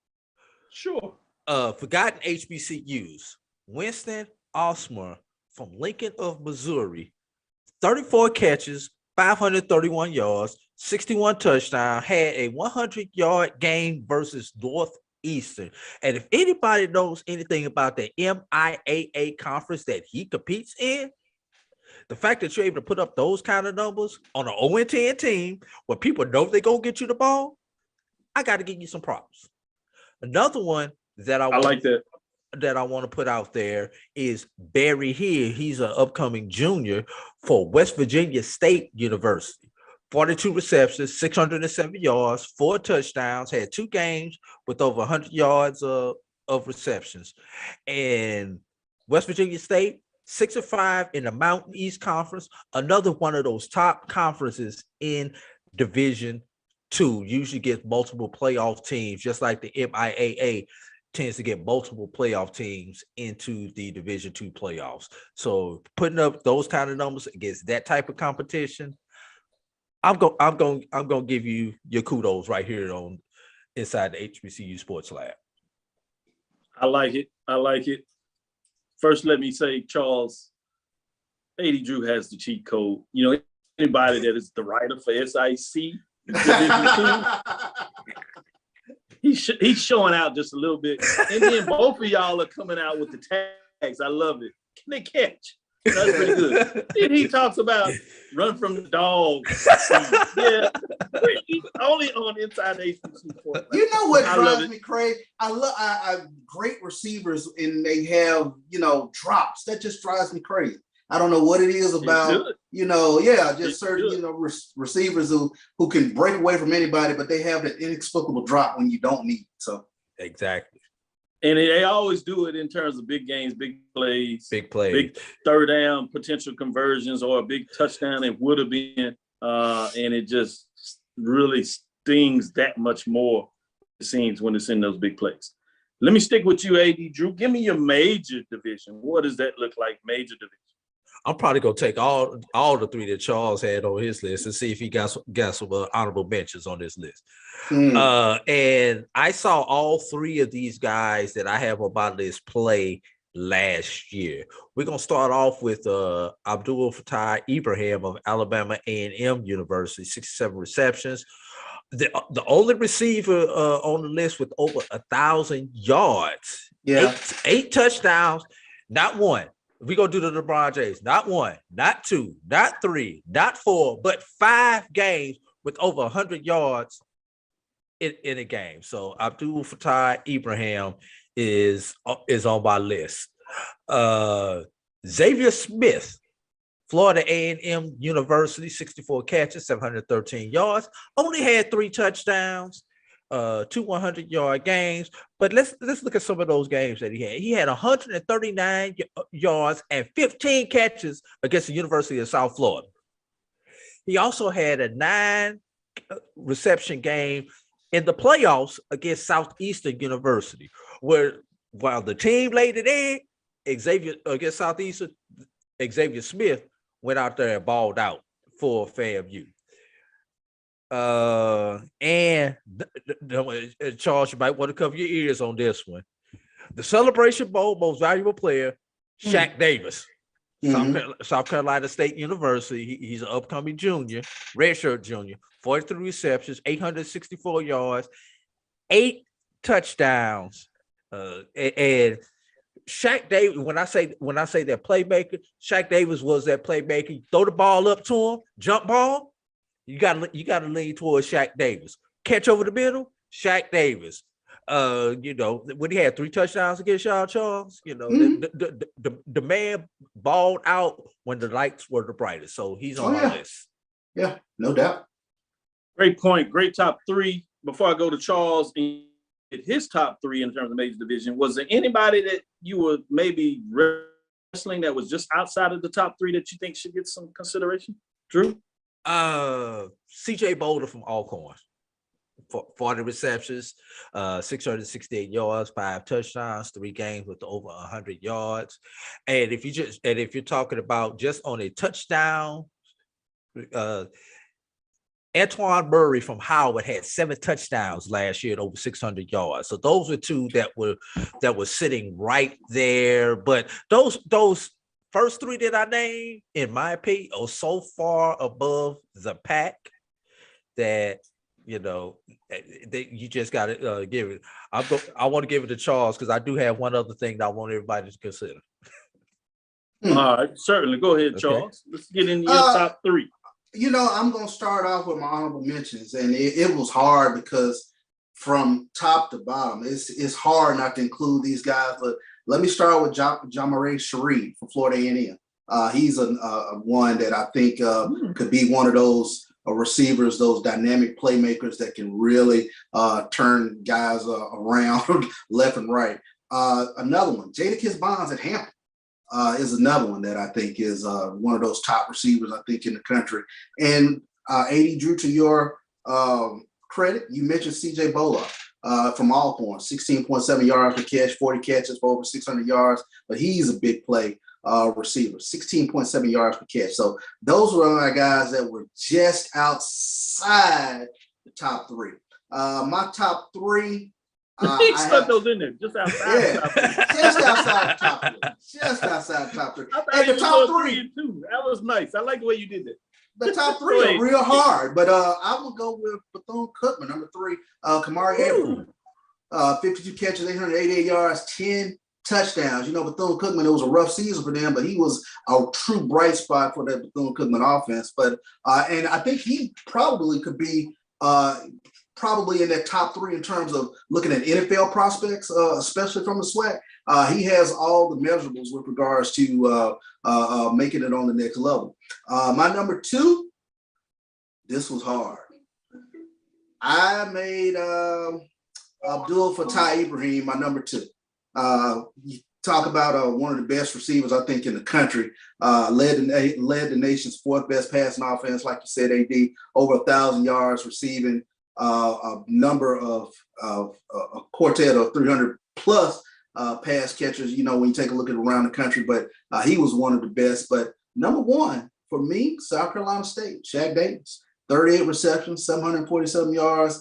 E: Sure.
G: Forgotten HBCUs. Winston Osmer from Lincoln of Missouri, 34 catches, 531 yards, 61 touchdowns, had a 100-yard game versus Northeastern. And if anybody knows anything about the MIAA conference that he competes in, the fact that you're able to put up those kind of numbers on an 0-10 team where people know they're going to get you the ball, I got to give you some props. Another one that I want to put out there is Barry Hill. He's an upcoming junior for West Virginia State University. 42 receptions, 607 yards, 4 touchdowns, had 2 games with over 100 yards of receptions. And West Virginia State, 6-5 in the Mountain East Conference, another one of those top conferences in Division II. Usually gets multiple playoff teams, just like the MIAA tends to get multiple playoff teams into the Division II playoffs. So putting up those kind of numbers against that type of competition, I'm going to give you your kudos right here on inside the HBCU Sports Lab.
E: I like it. First, let me say, Charles, AD Drew has the cheat code. Anybody that is the writer for SIC Division II, he's showing out just a little bit. And then both of y'all are coming out with the tags. I love it. Can they catch? That's pretty good. Then he talks about run from the dog. Yeah, only on inside the HBCU Sports.
X: You know what drives me crazy? I love great receivers, and they have drops. That just drives me crazy. I don't know what it is about, just certain, receivers who can break away from anybody, but they have that inexplicable drop when you don't need it. So
G: exactly.
E: And they always do it in terms of big games, big plays, big third down potential conversions, or a big touchdown it would have been, and it just really stings that much more. It seems when it's in those big plays. Let me stick with you, AD Drew. Give me your major division. What does that look like, major division?
G: I'm probably gonna take all the three that Charles had on his list and see if he got some honorable mentions on this list. And I saw all three of these guys that I have on my list play last year. We're gonna start off with Abdul Fattah Ibrahim of Alabama A&M University, 67 receptions. The only receiver on the list with over 1,000 yards.
X: Yeah,
G: eight touchdowns, not one. We're going to do the LeBron James. Not one, not two, not three, not four, but 5 games with over 100 yards in a game. So Abdul Fattah Ibrahim is on my list. Xavier Smith, Florida A&M University, 64 catches, 713 yards. Only had 3 touchdowns. 2 100-yard games, but let's look at some of those games that he had. He had 139 yards and 15 catches against the University of South Florida. He also had a 9 reception game in the playoffs against Southeastern University, where while the team laid it in, against Southeastern, Xavier Smith went out there and balled out for FAMU. And Charles, you might want to cover your ears on this one. The Celebration Bowl most valuable player, Shaq Davis, South Carolina State University. He's an upcoming junior, redshirt junior, 43 receptions, 864 yards, 8 touchdowns. And Shaq Davis, when I say that playmaker, Shaq Davis was that playmaker. You throw the ball up to him, jump ball. You gotta lean towards Shaq Davis. Catch over the middle, Shaq Davis. When he had 3 touchdowns against y'all, Charles, the man balled out when the lights were the brightest. So he's on my list.
X: Yeah, no doubt.
E: Great point. Great top 3. Before I go to Charles, his top 3 in terms of major division, was there anybody that you were maybe wrestling that was just outside of the top 3 that you think should get some consideration? Drew?
G: CJ Boulder from Alcorn, 40 receptions, 668 yards, 5 touchdowns, 3 games with over 100 yards. And if you're talking about just on a touchdown, Antoine Murray from Howard had 7 touchdowns last year at over 600 yards. So those were 2 that were sitting right there. But those first 3 that I named, in my opinion, are so far above the pack that you just got to give it. I want to give it to Charles because I do have one other thing that I want everybody to consider.
E: All right, certainly. Go ahead, Charles. Let's get into your top 3.
X: I'm going to start off with my honorable mentions, and it was hard because from top to bottom, it's hard not to include these guys, but let me start with Jamaray Sharif from Florida A&M. He's a one that I think could be one of those receivers, those dynamic playmakers that can really turn guys around left and right. Another one, Jadakiss Bonds at Hampton, is another one that I think is one of those top receivers, I think, in the country. And AD Drew, to your credit, you mentioned CJ Bola from Alcorn, 16.7 yards per catch, 40 catches for over 600 yards, but he's a big play receiver, 16.7 yards per catch. So those were my guys that were just outside the top 3. My top 3.
E: He stuck those in there, just outside.
X: Yeah, just outside the top 3. Just outside the top 3.
E: And the top 3 and 2. That was nice. I like the way you did that.
X: The top 3 are real hard, but I will go with Bethune-Cookman, number 3, Kamari Edwards. 52 catches, 888 yards, 10 touchdowns. Bethune-Cookman, it was a rough season for them, but he was a true bright spot for that Bethune-Cookman offense. But and I think he probably could be probably in that top 3 in terms of looking at NFL prospects, especially from the SWAC. He has all the measurables with regards to making it on the next level. My number 2, this was hard. I made Abdul Fattah Ibrahim my number 2. You talk about one of the best receivers, I think, in the country. Led the nation's 4th best passing offense, like you said, AD, over 1,000 yards receiving, a number of a quartet of 300 plus pass catchers, you know, when you take a look at around the country, but he was one of the best. But number 1 for me, South Carolina State, Shaq Davis, 38 receptions, 747 yards,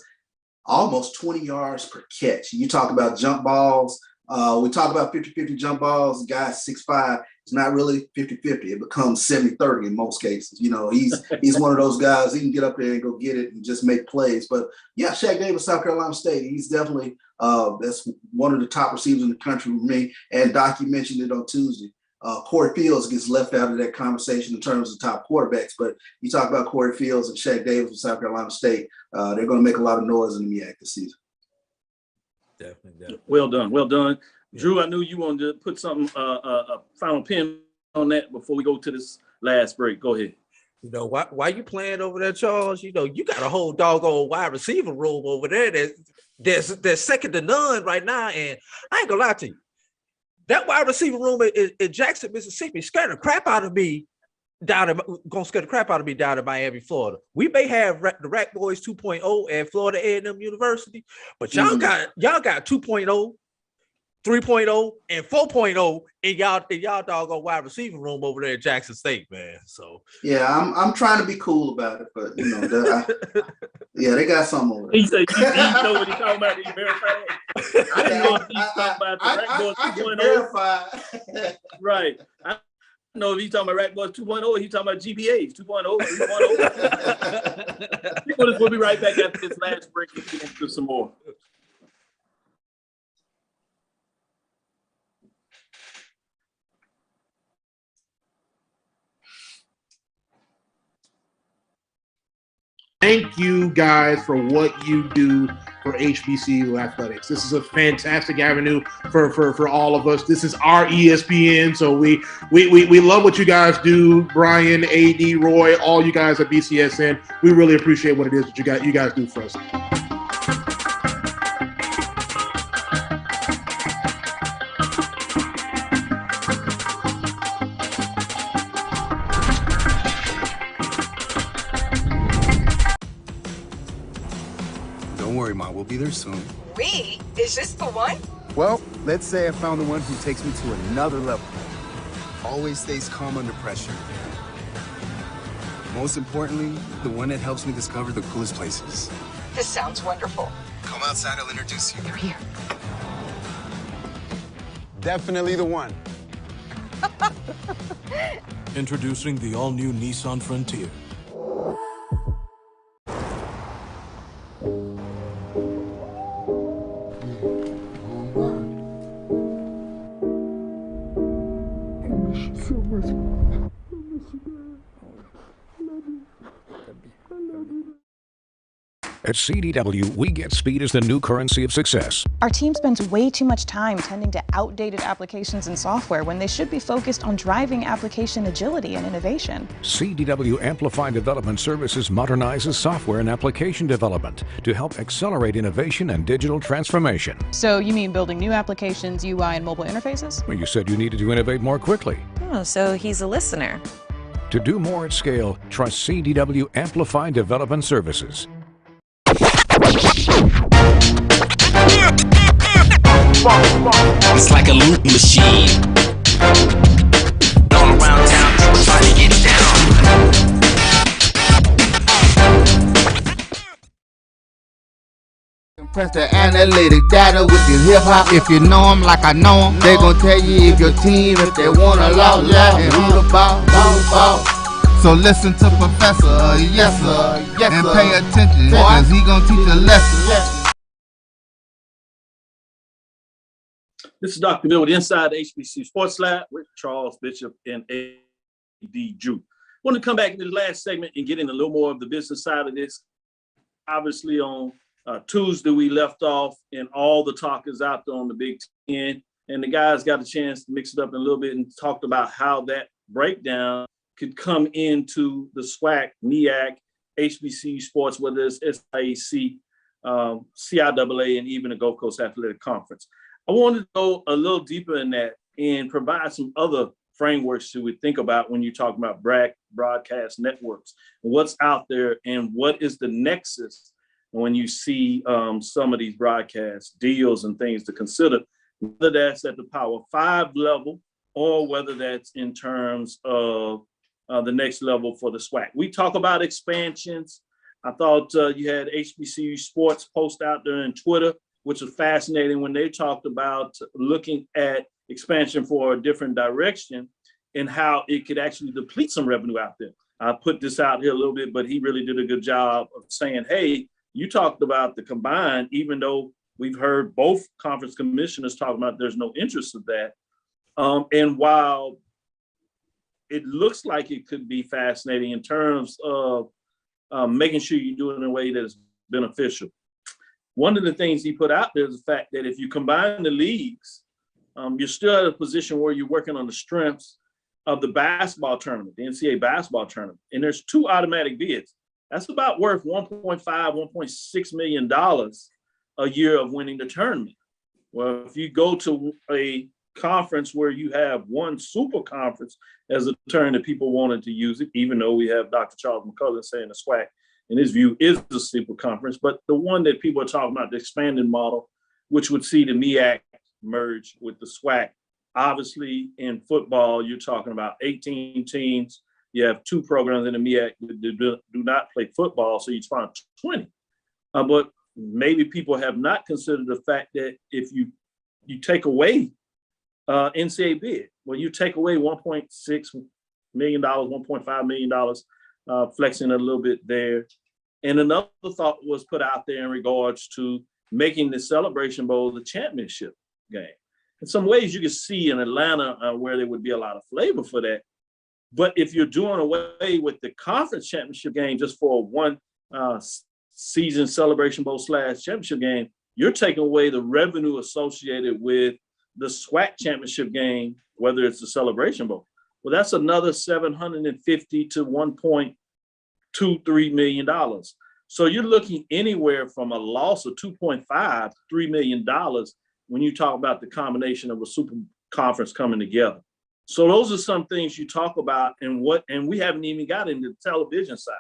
X: almost 20 yards per catch. You talk about jump balls. We talk about 50-50 jump balls. Guys 6'5", it's not really 50-50. It becomes 70-30 in most cases. You know, he's one of those guys. He can get up there and go get it and just make plays. But yeah, Shaq Davis, South Carolina State. He's definitely that's one of the top receivers in the country with me. And Doc, you mentioned it on Tuesday. Corey Fields gets left out of that conversation in terms of top quarterbacks. But you talk about Corey Fields and Shaq Davis from South Carolina State. They're going to make a lot of noise in the MEAC this season.
G: Definitely.
E: Well done. Drew, I knew you wanted to put something, a final pin on that before we go to this last break. Go ahead.
G: You know, why you playing over there, Charles? You know, you got a whole doggone wide receiver room over there that's second to none right now. And I ain't gonna lie to you. That wide receiver room in Jackson, Mississippi, scared the crap out of me down in Miami, Florida. We may have the Rack Boys 2.0 at Florida A&M University, but y'all got 2.0. 3.0 and 4.0 in y'all doggone wide receiver room over there at Jackson State, man. So
X: yeah, I'm trying to be cool about it, but you know, yeah, they got something over there.
E: He said, you know what he's talking about. He's verified.
X: I can verify.
E: Right. I know if he's talking about Rack Boys 2.0 or he's talking about GPAs 2.0, 3.0. We'll be right back after this last break and get into some more.
I: Thank you guys for what you do for HBCU athletics. This is a fantastic avenue for all of us. This is our ESPN, so we love what you guys do. Brian, AD, Roy, all you guys at BCSN. We really appreciate what it is that you guys do for us.
K: We'll be there soon.
Y: We? Is this the one?
K: Well, let's say I found the one who takes me to another level. Always stays calm under pressure. Most importantly, the one that helps me discover the coolest places.
Y: This sounds wonderful.
K: Come outside, I'll introduce you.
Y: You're here.
K: Definitely the one.
L: Introducing the all-new Nissan Frontier.
M: At CDW, we get speed as the new currency of success.
N: Our team spends way too much time tending to outdated applications and software when they should be focused on driving application agility and innovation.
M: CDW Amplified Development Services modernizes software and application development to help accelerate innovation and digital transformation.
N: So you mean building new applications, UI, and mobile interfaces?
M: Well, you said you needed to innovate more quickly.
P: Oh, so he's a listener.
M: To do more at scale, trust CDW Amplified Development Services.
Z: It's like a loop machine. All around town, people trying to get down.
D: Press the analytic data with your hip hop. If you know them like I know them, they gon' tell you if your team, if they wanna lose, and who the ball. So listen to Professor, yes sir, and pay attention, cause he gon' teach a lesson.
E: This is Dr. Bill with Inside the HBCU Sports Lab with Charles Bishop and A.D. Drew. I want to come back into the last segment and get in a little more of the business side of this. obviously on Tuesday, we left off, and all the talk is out there on the Big Ten. And the guys got a chance to mix it up a little bit and talked about how that breakdown could come into the SWAC, MEAC, HBCU Sports, whether it's SIAC, CIAA, and even the Gulf Coast Athletic Conference. I wanted to go a little deeper in that and provide some other frameworks you would think about when you talk about broadcast networks, what's out there and what is the nexus when you see some of these broadcast deals and things to consider, whether that's at the Power 5 level or whether that's in terms of the next level for the SWAC. We talk about expansions. I thought you had HBCU Sports post out there on Twitter, which was fascinating when they talked about looking at expansion for a different direction and how it could actually deplete some revenue out there. I put this out here a little bit, but he really did a good job of saying, hey, you talked about the combined, even though we've heard both conference commissioners talk about there's no interest of that. And while it looks like it could be fascinating in terms of making sure you do it in a way that is beneficial. One of the things he put out there is the fact that if you combine the leagues, you're still at a position where you're working on the strengths of the basketball tournament, the NCAA basketball tournament. And there's 2 automatic bids. That's about worth $1.5, $1.6 million a year of winning the tournament. Well, if you go to a conference where you have one super conference as a term that people wanted to use it, even though we have Dr. Charles McCullough saying the SWAC, in his view, is the super conference, but the one that people are talking about, the expanded model, which would see the MEAC merge with the SWAC. Obviously, in football, you're talking about 18 teams. You have 2 programs in the MEAC that do not play football, so you find 20. But maybe people have not considered the fact that if you take away NCAA bid, well, you take away $1.6 million, $1.5 million, flexing a little bit there. And another thought was put out there in regards to making the Celebration Bowl the championship game. In some ways, you can see in Atlanta where there would be a lot of flavor for that. But if you're doing away with the conference championship game just for one season Celebration Bowl / championship game, you're taking away the revenue associated with the SWAC championship game, whether it's the Celebration Bowl. Well, that's another $750 to $1.23 million. So you're looking anywhere from a loss of $2.5 to $3 million when you talk about the combination of a super conference coming together. So those are some things you talk about and we haven't even got into the television side.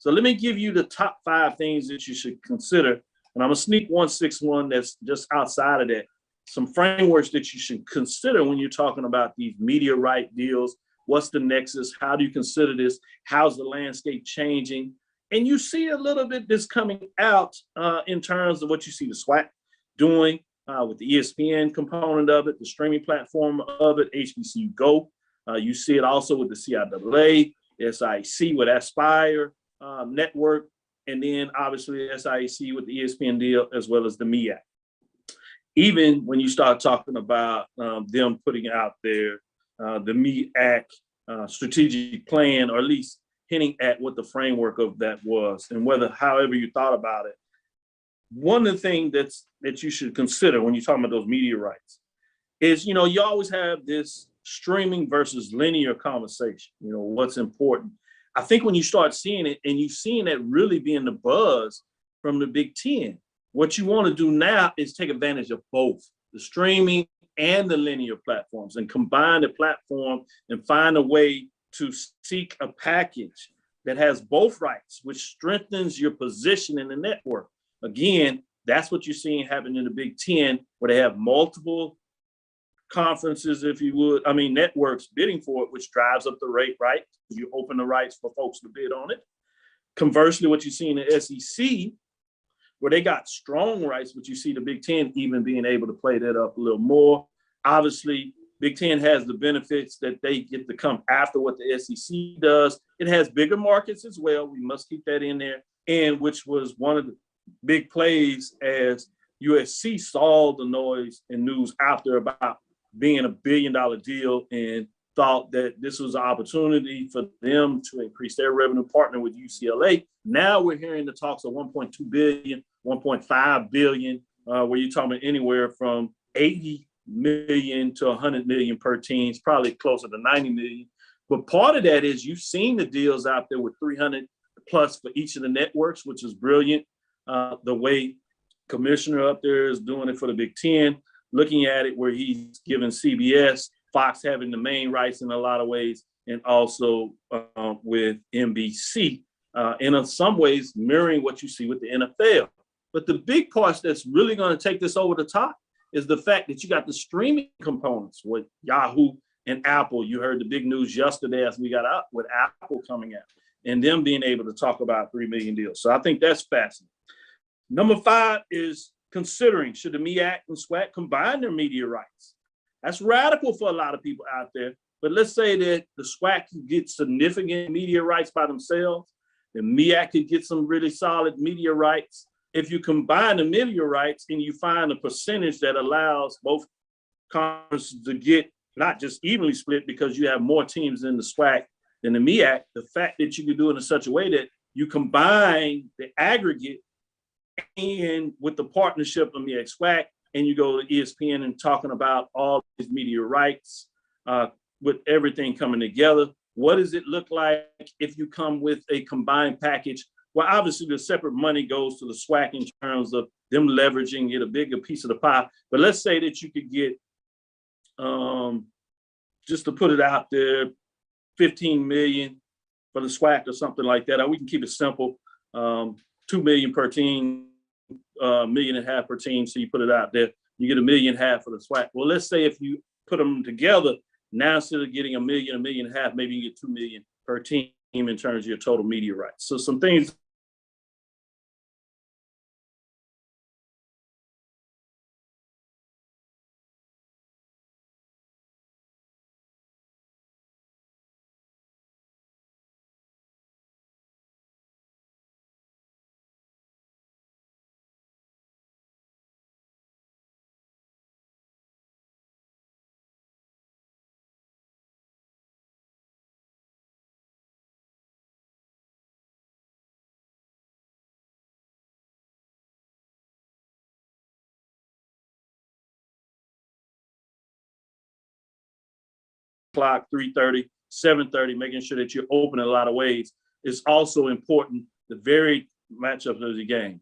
E: So let me give you the top 5 things that you should consider. And I'm gonna sneak 161 that's just outside of that. Some frameworks that you should consider when you're talking about these media right deals. What's the nexus? How do you consider this? How's the landscape changing? And you see a little bit this coming out in terms of what you see the SWAC doing with the ESPN component of it, the streaming platform of it, HBCU Go. You see it also with the CIAA, SIAC with Aspire Network, and then obviously SIAC with the ESPN deal, as well as the MEAC. Even when you start talking about them putting out there the MEAC strategic plan, or at least hinting at what the framework of that was and whether, however you thought about it. One of the things that you should consider when you're talking about those media rights is, you always have this streaming versus linear conversation, what's important. I think when you start seeing it, and you've seen it really being the buzz from the Big Ten, what you want to do now is take advantage of both the streaming and the linear platforms and combine the platform and find a way to seek a package that has both rights, which strengthens your position in the network. Again, that's what you're seeing happen in the Big Ten, where they have multiple conferences, networks bidding for it, which drives up the rate, right? You open the rights for folks to bid on it. Conversely, what you see in the SEC, where they got strong rights, but you see the Big Ten even being able to play that up a little more. Obviously, Big Ten has the benefits that they get to come after what the SEC does. It has bigger markets as well. We must keep that in there. And which was one of the big plays as USC saw the noise and news out there about being $1 billion deal and thought that this was an opportunity for them to increase their revenue, partner with UCLA. Now we're hearing the talks of 1.2 billion, 1.5 billion, where you're talking anywhere from 80 million to 100 million per team, it's probably closer to 90 million. But part of that is you've seen the deals out there with 300 plus for each of the networks, which is brilliant. The way commissioner up there is doing it for the Big Ten, looking at it where he's giving CBS, Fox having the main rights in a lot of ways, and also with NBC, in some ways mirroring what you see with the NFL. But the big part that's really going to take this over the top is the fact that you got the streaming components with Yahoo and Apple. You heard the big news yesterday as we got out with Apple coming out and them being able to talk about 3 million deals. So I think that's fascinating. Number 5 is considering, should the MEAC and SWAC combine their media rights? That's radical for a lot of people out there. But let's say that the SWAC can get significant media rights by themselves. The MEAC could get some really solid media rights. If you combine the media rights and you find a percentage that allows both conferences to get not just evenly split because you have more teams in the SWAC than the MEAC, the fact that you can do it in such a way that you combine the aggregate and with the partnership of MEAC SWAC, and you go to ESPN and talking about all these media rights with everything coming together. What does it look like if you come with a combined package? Well, obviously the separate money goes to the SWAC in terms of them leveraging it, a bigger piece of the pie. But let's say that you could get, just to put it out there, 15 million for the SWAC or something like that. Or we can keep it simple, 2 million per team, $1.5 million per team. So you put it out there, you get $1.5 million for the SWAC. Well, let's say if you put them together, now instead of getting $1 million, $1.5 million, maybe you get 2 million per team in terms of your total media rights. So some things. O'clock, 3:30, 7:30, making sure that you're open in a lot of ways is also important. The very matchup of the game.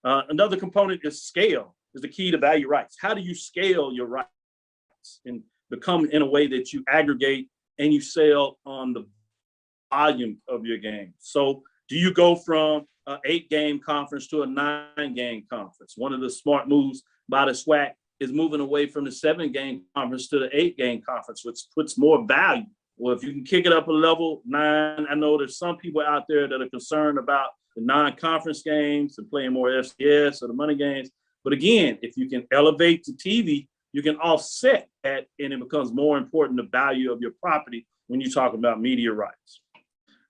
E: Another component is scale, is the key to value rights. How do you scale your rights and become in a way that you aggregate and you sell on the volume of your game? So do you go from an 8-game conference to a 9-game conference? One of the smart moves by the SWAC is moving away from the 7-game conference to the 8-game conference, which puts more value. Well, if you can kick it up a level 9, I know there's some people out there that are concerned about the non-conference games and playing more FCS or the money games. But again, if you can elevate to TV, you can offset that, and it becomes more important, the value of your property when you talk about media rights.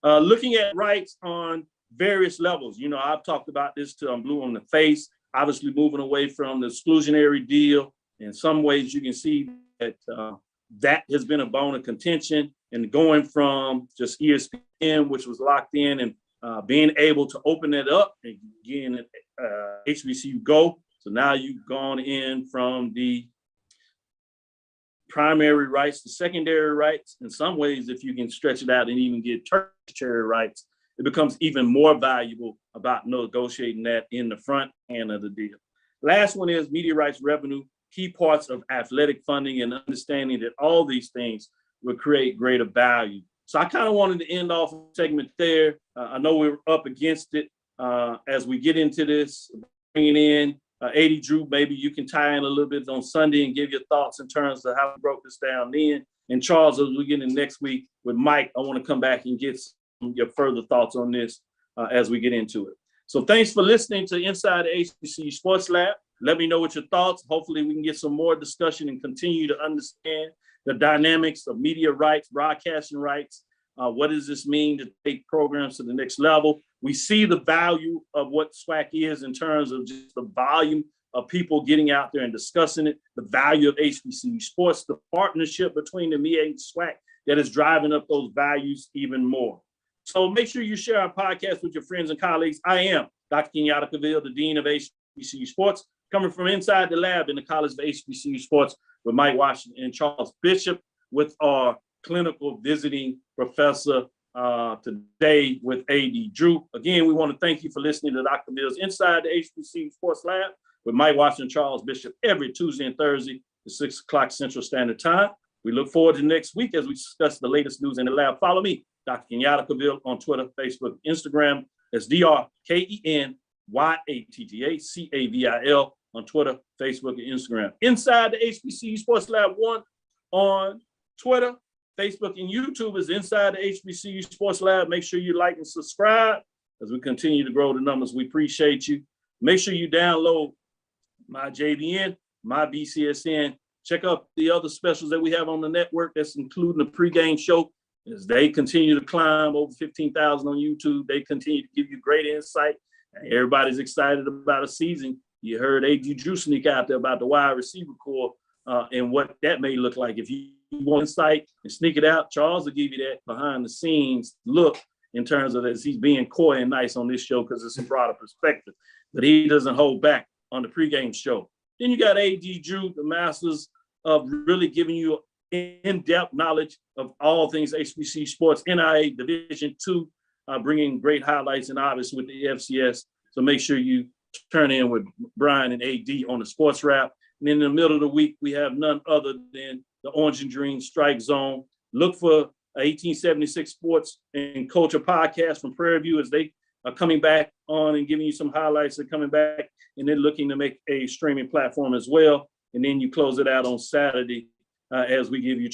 E: Looking at rights on various levels. You know, I've talked about this till I'm blue on the face. Obviously moving away from the exclusionary deal. In some ways, you can see that that has been a bone of contention, and going from just ESPN, which was locked in, and being able to open it up and again, HBCU Go. So now you've gone in from the primary rights to secondary rights. In some ways, if you can stretch it out and even get tertiary rights, it becomes even more valuable about negotiating that in the front end of the deal. Last one is media rights revenue, key parts of athletic funding, and understanding that all these things will create greater value. So I kind of wanted to end off a segment there. I know we're up against it as we get into this, bringing in 80 Drew, maybe you can tie in a little bit on Sunday and give your thoughts in terms of how we broke this down then. And Charles, as we get in next week with Mike, I want to come back and get your further thoughts on this as we get into it. So thanks for listening to Inside the HBCU Sports Lab. Let me know what your thoughts. Hopefully we can get some more discussion and continue to understand the dynamics of media rights, broadcasting rights. What does this mean to take programs to the next level? We see the value of what SWAC is in terms of just the volume of people getting out there and discussing it, the value of HBCU sports, the partnership between the MEA and SWAC that is driving up those values even more. So make sure you share our podcast with your friends and colleagues. I am Dr. Kenyatta Cavil, the Dean of HBCU Sports, coming from inside the lab in the College of HBCU Sports with Mike Washington and Charles Bishop, with our clinical visiting professor today with A.D. Drew. Again, we want to thank you for listening to Dr. Mills Inside the HBCU Sports Lab with Mike Washington and Charles Bishop every Tuesday and Thursday at 6 o'clock Central Standard Time. We look forward to next week as we discuss the latest news in the lab. Follow me, Dr. Kenyatta Cavil, on Twitter, Facebook, Instagram. That's DrKenyattaCavil on Twitter, Facebook, and Instagram. Inside the HBCU Sports Lab 1 on Twitter, Facebook, and YouTube is Inside the HBCU Sports Lab. Make sure you like and subscribe as we continue to grow the numbers. We appreciate you. Make sure you download my JVN, my BCSN. Check out the other specials that we have on the network. That's including the pregame show. As they continue to climb over 15,000 on YouTube, they continue to give you great insight. Everybody's excited about a season. You heard A.D. Drew sneak out there about the wide receiver core and what that may look like. If you want insight and sneak it out, Charles will give you that behind the scenes look in terms of as he's being coy and nice on this show because it's a broader perspective. But he doesn't hold back on the pregame show. Then you got A.D. Drew, the masters of really giving you in-depth knowledge of all things HBCU sports, NIA Division II, bringing great highlights and obviously with the FCS. So make sure you turn in with Brian and AD on the sports wrap. And in the middle of the week, we have none other than the Orange and Green Strike Zone. Look for 1876 Sports and Culture podcast from Prairie View as they are coming back on and giving you some highlights. They're coming back and they're looking to make a streaming platform as well. And then you close it out on Saturday as we give you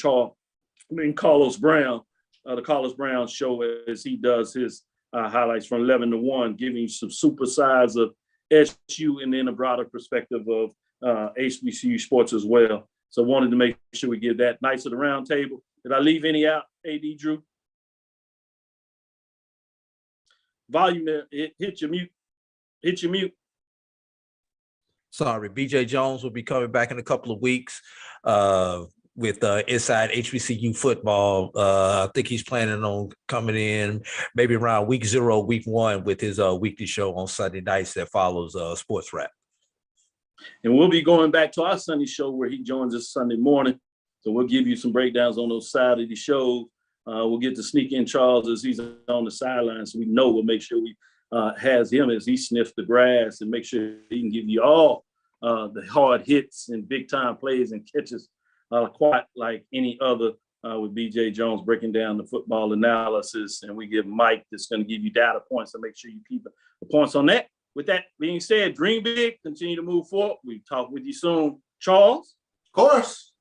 E: Carlos Brown, the Carlos Brown show as he does his highlights from 11 to 1, giving you some super size of SU and then a broader perspective of HBCU sports as well. So wanted to make sure we give that. Knights of the Round Table. Did I leave any out, A.D. Drew? Volume, hit your mute. Hit your mute.
G: Sorry, BJ Jones will be coming back in a couple of weeks with Inside HBCU Football. I think he's planning on coming in maybe around week 0, week 1 with his weekly show on Sunday nights that follows Sports Wrap.
E: And we'll be going back to our Sunday show where he joins us Sunday morning. So we'll give you some breakdowns on those Saturday shows. We'll get to sneak in Charles as he's on the sidelines. So we know we'll make sure we has him as he sniffs the grass and make sure he can give you all the hard hits and big time plays and catches quite like any other with BJ Jones breaking down the football analysis. And we give Mike that's going to give you data points to make sure you keep the points on that. With that being said, dream big, continue to move forward. We talk with you soon. Charles?
X: Of course.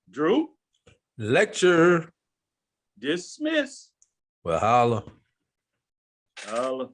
E: Drew?
G: Lecture.
E: Dismiss.
G: Well, holla.
E: Holla.